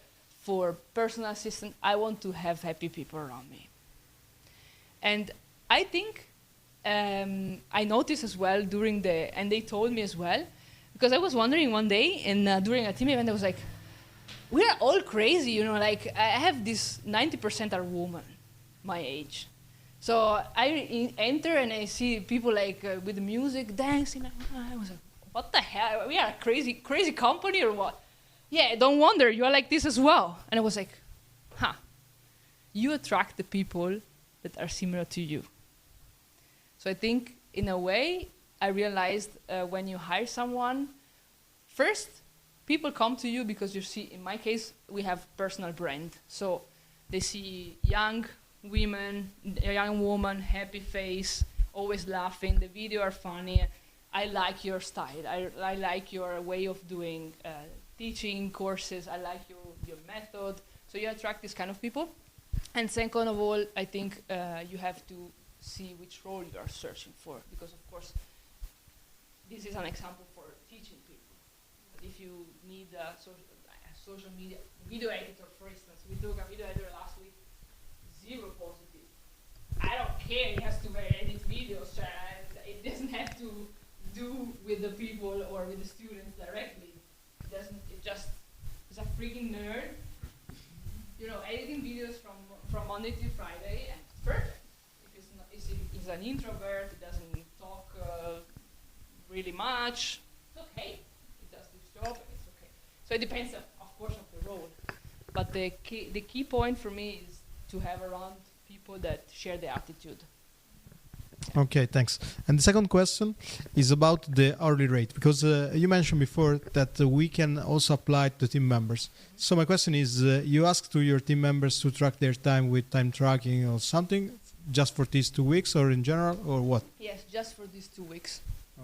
for personal assistant, I want to have happy people around me. And I think I noticed as well and they told me as well, because I was wondering one day, and during a team event, I was like, we are all crazy, like I have this 90% are women, my age. So I enter and I see people like with the music dancing. I was like, what the hell? We are a crazy company or what? Yeah, don't wonder, you are like this as well. And I was like, you attract the people that are similar to you. So I think, in a way, I realized when you hire someone, first, people come to you because you see, in my case, we have personal brand. So they see young women, a young woman, happy face, always laughing, the video are funny. I like your style. I like your way of doing teaching courses. I like your method. So you attract this kind of people. And second of all, I think you have to see which role you are searching for, because of course, this is an example for teaching people. But if you need a social media video editor, for instance, we took a video editor last week, 0 positive. care. He has to edit videos, and it doesn't have to do with the people or with the students directly. It doesn't. It just is a freaking nerd. You know, editing videos from Monday to Friday, and it's perfect. If he's an introvert, he doesn't talk really much. It's okay. He does this job, and it's okay. So it depends, of course, of the role. But the key point for me is to have around people that share the attitude. Okay, thanks. And the second question is about the hourly rate, because you mentioned before that we can also apply to team members. So my question is, you ask to your team members to track their time with time tracking or something, just for these 2 weeks or in general, or what? Yes, just for these 2 weeks.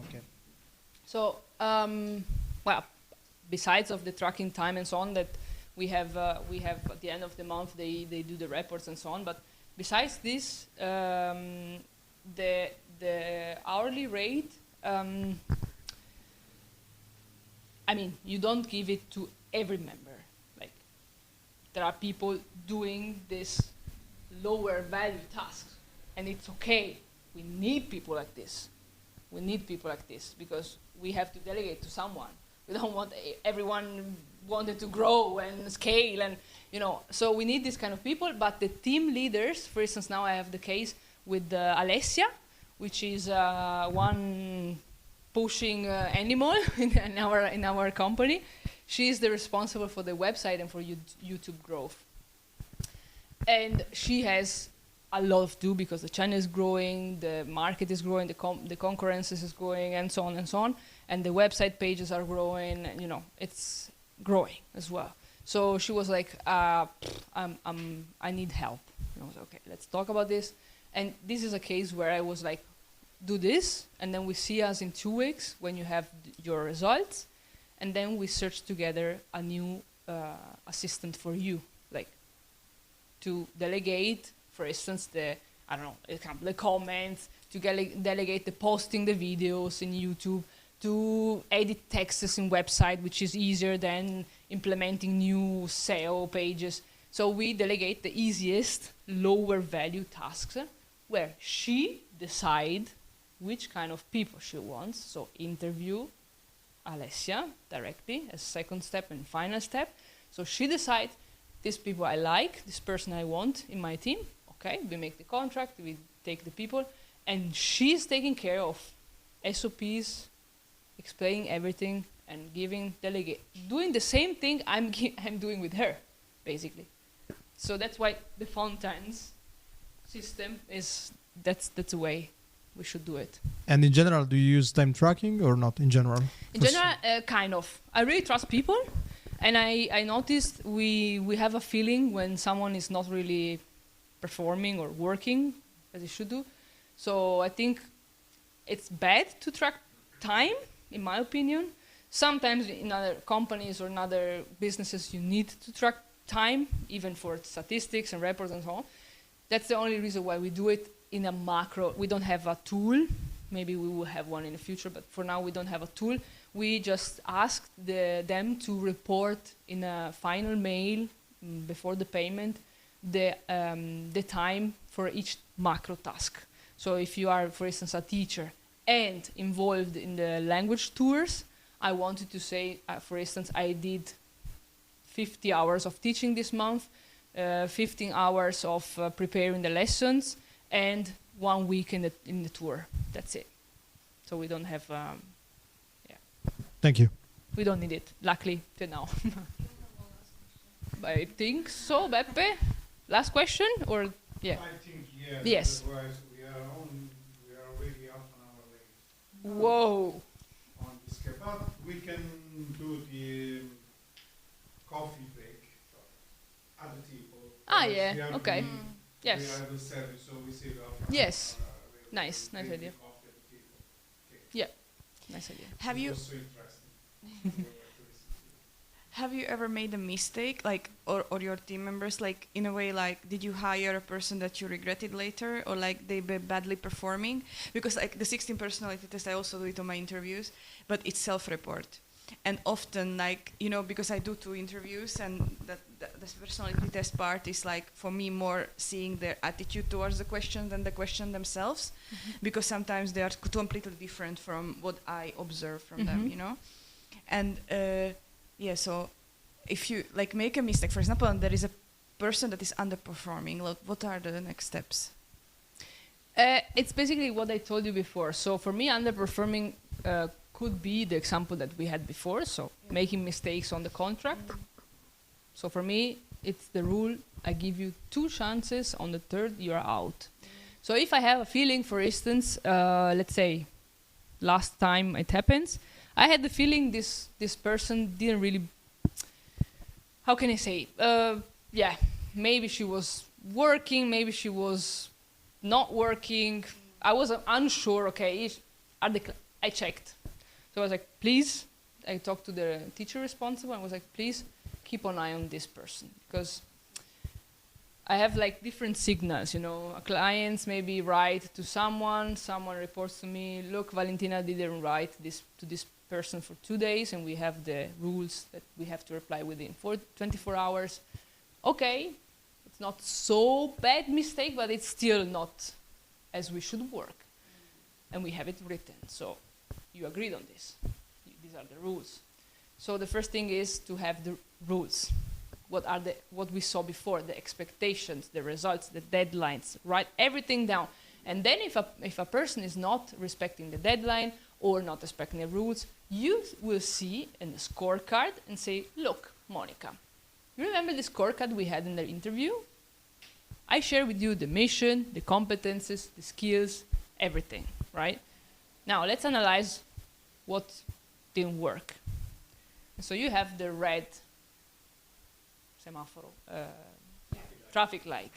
Okay. So, well, besides of the tracking time and so on that we have at the end of the month, they do the reports and so on. But besides this, the hourly rate, I mean, you don't give it to every member. Like, there are people doing this lower value tasks, and it's okay. We need people like this. We need people like this because we have to delegate to someone. We don't want everyone wanted to grow and scale, and you know. So we need this kind of people. But the team leaders, for instance, now I have the case with Alessia, which is one pushing animal in our company. She is the responsible for the website and for YouTube growth, and she has a lot to do because the channel is growing, the market is growing, the concurrence is growing, and so on and so on, and the website pages are growing, and you know, it's growing as well. So she was like, I need help. And I was like, okay, let's talk about this. And this is a case where I was like, do this, and then we see us in 2 weeks when you have your results, and then we search together a new assistant for you, like to delegate, for instance, the comments, to delegate the posting the videos in YouTube, to edit texts in website, which is easier than implementing new SEO pages. So we delegate the easiest, lower value tasks where she decide which kind of people she wants. So interview Alessia directly as second step and final step. So she decides, these people I like, this person I want in my team. Okay, we make the contract, we take the people, and she's taking care of SOPs, explaining everything, and doing the same thing I'm doing with her, basically. So that's why the fountains system is, that's the way we should do it. And in general, do you use time tracking or not in general? In general, kind of. I really trust people, and I noticed we have a feeling when someone is not really performing or working as it should do. So I think it's bad to track time, in my opinion. Sometimes in other companies or in other businesses you need to track time, even for statistics and reports and so on. That's the only reason why we do it in a macro. We don't have a tool. Maybe we will have one in the future, but for now we don't have a tool. We just ask them to report in a final mail before the payment the time for each macro task. So if you are, for instance, a teacher and involved in the language tours, I wanted to say, for instance, I did 50 hours of teaching this month, 15 hours of preparing the lessons, and 1 week in the tour. That's it. So we don't have, yeah. Thank you. We don't need it, luckily, till now. I think so, Beppe. Last question, or yeah? I think yes. Yes. Otherwise we are already half an hour late. Whoa. On this case, but we can do the coffee break for other people. Yeah. Okay. Yes. We are the service, so we save half an Yes. hour. Nice idea. Yeah. Nice idea. Have you? So interesting. Have you ever made a mistake, like, or your team members, like, in a way, like, did you hire a person that you regretted later, or like they were badly performing? Because like the 16 personality test, I also do it on my interviews, but it's self-report, and often, like, you know, because I do 2 interviews, and the personality test part is like for me more seeing their attitude towards the question than the question themselves, because sometimes they are completely different from what I observe from them, you know. And so if you like make a mistake, for example, and there is a person that is underperforming, like, what are the next steps? It's basically what I told you before. So for me, underperforming could be the example that we had before, so making mistakes on the contract. So for me, it's the rule, I give you 2 chances, on the third you're out. So if I have a feeling, for instance, let's say last time it happens, I had the feeling this person didn't really, how can I say, maybe she was working, maybe she was not working. I was unsure, okay, I checked. So I was like, please, I talked to the teacher responsible, and I was like, please keep an eye on this person, because I have like different signals, you know. Clients maybe write to someone reports to me, look, Valentina didn't write this to this person for 2 days, and we have the rules that we have to reply within 24 hours. Okay, it's not so bad mistake, but it's still not as we should work. And we have it written, so you agreed on this. These are the rules. So the first thing is to have the rules. What we saw before, the expectations, the results, the deadlines, write everything down. And then if a person is not respecting the deadline or not respecting the rules, you will see in the scorecard and say, look, Monica, you remember the scorecard we had in the interview? I share with you the mission, the competences, the skills, everything, right? Now let's analyze what didn't work. So you have the red semaphore, traffic light.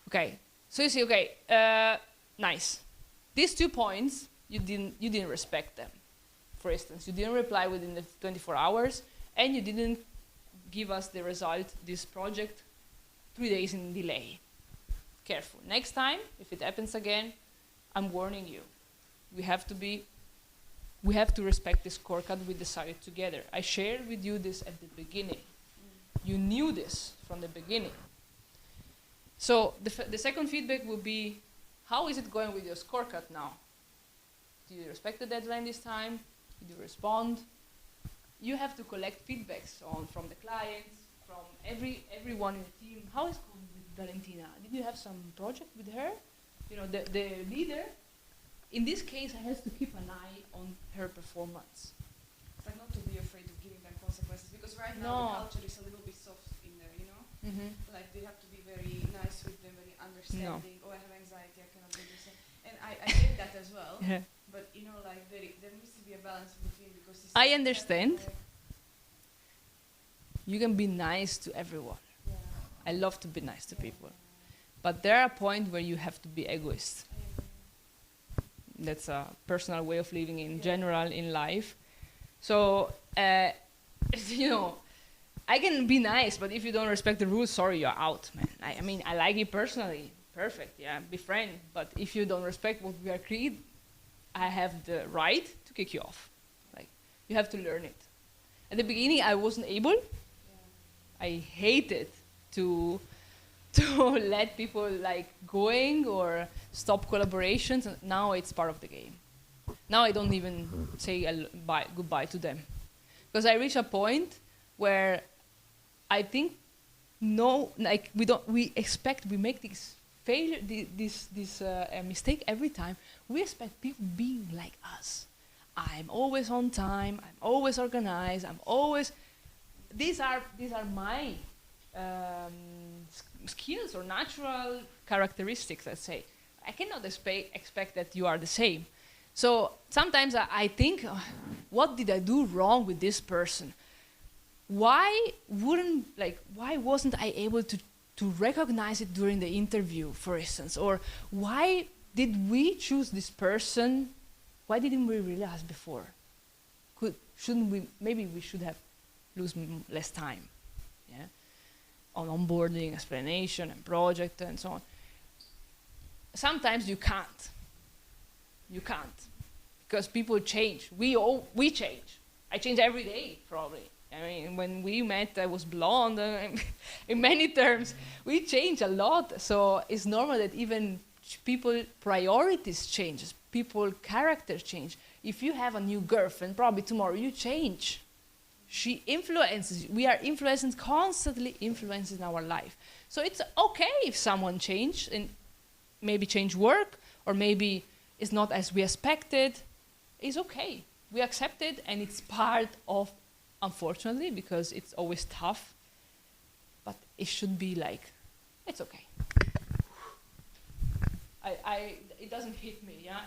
Okay, so you see, okay, nice. These 2 points, you didn't respect them. For instance, you didn't reply within the 24 hours, and you didn't give us the result, this project, 3 days in delay. Careful. Next time, if it happens again, I'm warning you. We have to respect the scorecard we decided together. I shared with you this at the beginning. You knew this from the beginning. So the second feedback will be, how is it going with your scorecard now? Do you respect the deadline this time? Did you respond? You have to collect feedbacks from the clients, from everyone in the team. How is it going with Valentina? Did you have some project with her? You know, the leader, in this case, has to keep an eye on her performance. It's like not to be afraid of giving them consequences, because right now the culture is a little bit soft in there, you know? Like they have to be very nice with them, very understanding. Oh, I have anxiety, I cannot do this. And I get that as well. Yeah. But you know, like there needs to be a balance between, because I understand. You can be nice to everyone. Yeah. I love to be nice to people. But there are points where you have to be egoist. That's a personal way of living in general in life. So, you know, I can be nice, but if you don't respect the rules, sorry, you're out, man. I mean, I like you personally. Perfect, yeah, be friend. But if you don't respect what we agreed, I have the right to kick you off. Like, you have to learn it. At the beginning, I wasn't able. I hated to let people like going or stop collaborations. And now it's part of the game. Now I don't even say goodbye to them, because I reach a point where I think we make this failure, this mistake every time. We expect people being like us. I'm always on time. I'm always organized. I'm always. These are my skills or natural characteristics. Let's say I cannot expect that you are the same. So sometimes I think, what did I do wrong with this person? Why wasn't I able to recognize it during the interview, for instance? Or why did we choose this person? Why didn't we realize before? Maybe we should have lose less time, yeah, on onboarding, explanation, and project, and so on. Sometimes you can't. You can't, because people change. We change. I change every day, probably. I mean, when we met, I was blonde. In many terms, we change a lot. So it's normal that even people priorities change, people character change. If you have a new girlfriend, probably tomorrow you change. She influences you. We are influencing, constantly influencing our life. So it's okay if someone change and maybe change work, or maybe it's not as we expected. It's okay. We accept it, and it's part of, unfortunately, because it's always tough, but it should be like, it's okay. It doesn't hit me, yeah?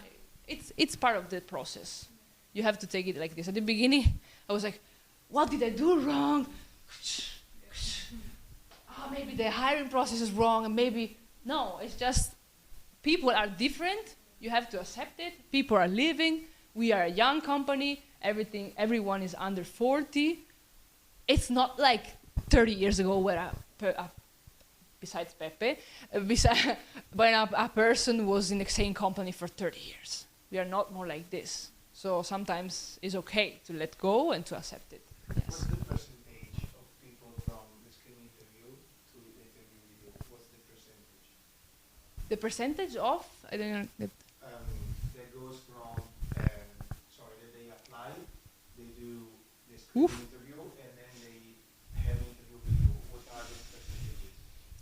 It's part of the process. You have to take it like this. At the beginning, I was like, what did I do wrong? Oh, maybe the hiring process is wrong, and maybe, no, it's just, people are different, you have to accept it, people are leaving, we are a young company, everyone is under 40. It's not like 30 years ago where besides Pepe, when a person was in the same company for 30 years. We are not more like this. So sometimes it's okay to let go and to accept it. Yes. What's the percentage of people from the screen interview to the interview with you? What's the percentage? The percentage of? I don't know. That goes from, that they apply, they do the screen interview, and then they have an interview with you. What are the percentages?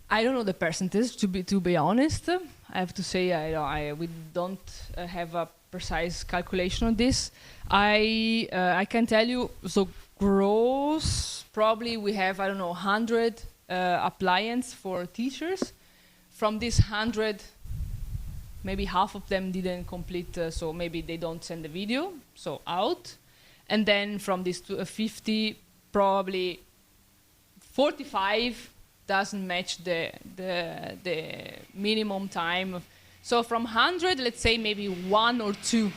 I don't know the percentage, to be honest. I have to say we don't have a precise calculation on this. I can tell you, so gross, probably we have, 100 appliance for teachers. From this 100, maybe half of them didn't complete, so maybe they don't send the video, so out. And then from this 50, probably 45 doesn't match the minimum time. So from 100, let's say maybe 1 or 2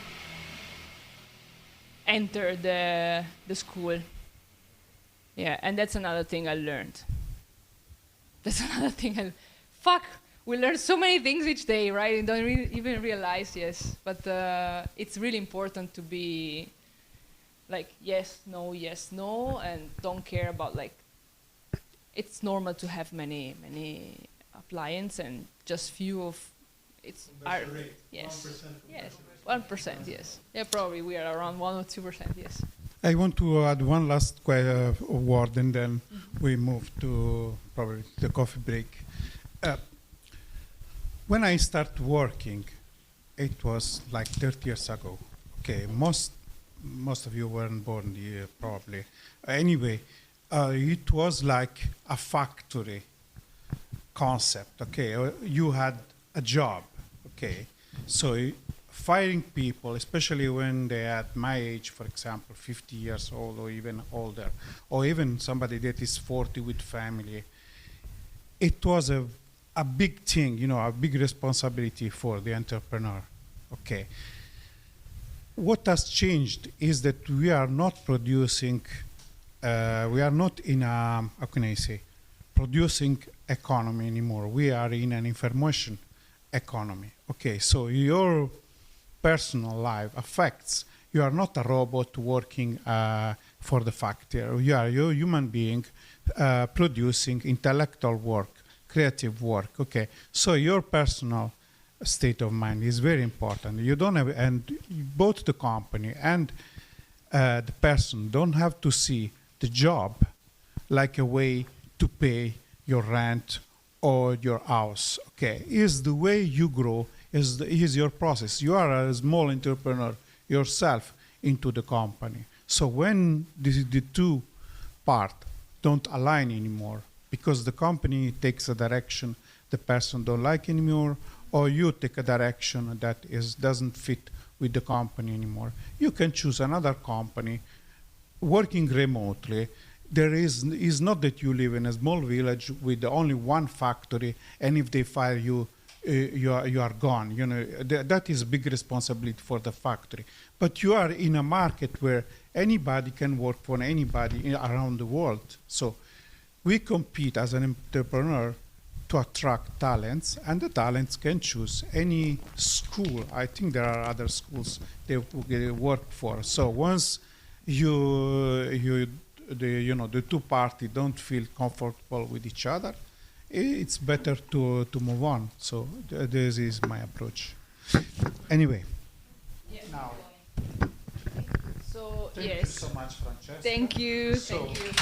enter the school. Yeah, and that's another thing I learned. That's another thing we learn so many things each day, right? You don't even realize, yes. But it's really important to be like yes, no, and don't care about like, it's normal to have many appliance and just few of, it's our, yes, 1%, yes. Yeah, probably we are around 1 or 2%, yes. I want to add one last word, and then we move to probably the coffee break. When I started working, it was like 30 years ago. Okay, most of you weren't born here, probably. Anyway, it was like a factory concept. Okay, you had a job. Okay, so firing people, especially when they had my age, for example, 50 years old or even older, or even somebody that is 40 with family, it was a big thing, a big responsibility for the entrepreneur. Okay. What has changed is that we are not producing, we are not in a, how can I say, producing economy anymore. We are in an information economy. Okay, so your personal life affects, you are not a robot working for the factory. You are a human being producing intellectual work, creative work. Okay, so your personal state of mind is very important. You don't have, and both the company and the person don't have to see the job like a way to pay your rent or your house. Okay, is the way you grow, is your process. You are a small entrepreneur yourself into the company. So when the two part don't align anymore, because the company takes a direction the person don't like anymore, or you take a direction that doesn't fit with the company anymore, you can choose another company working remotely. There is not that you live in a small village with only one factory, and if they fire you, you are gone. That is a big responsibility for the factory. But you are in a market where anybody can work for anybody around the world. So we compete as an entrepreneur to attract talents, and the talents can choose any school. I think there are other schools they work for. So once you the two parties don't feel comfortable with each other, it's better to move on. So this is my approach. Anyway. Now. So Thank you so much, Francesca. Thank you. So, Thank you.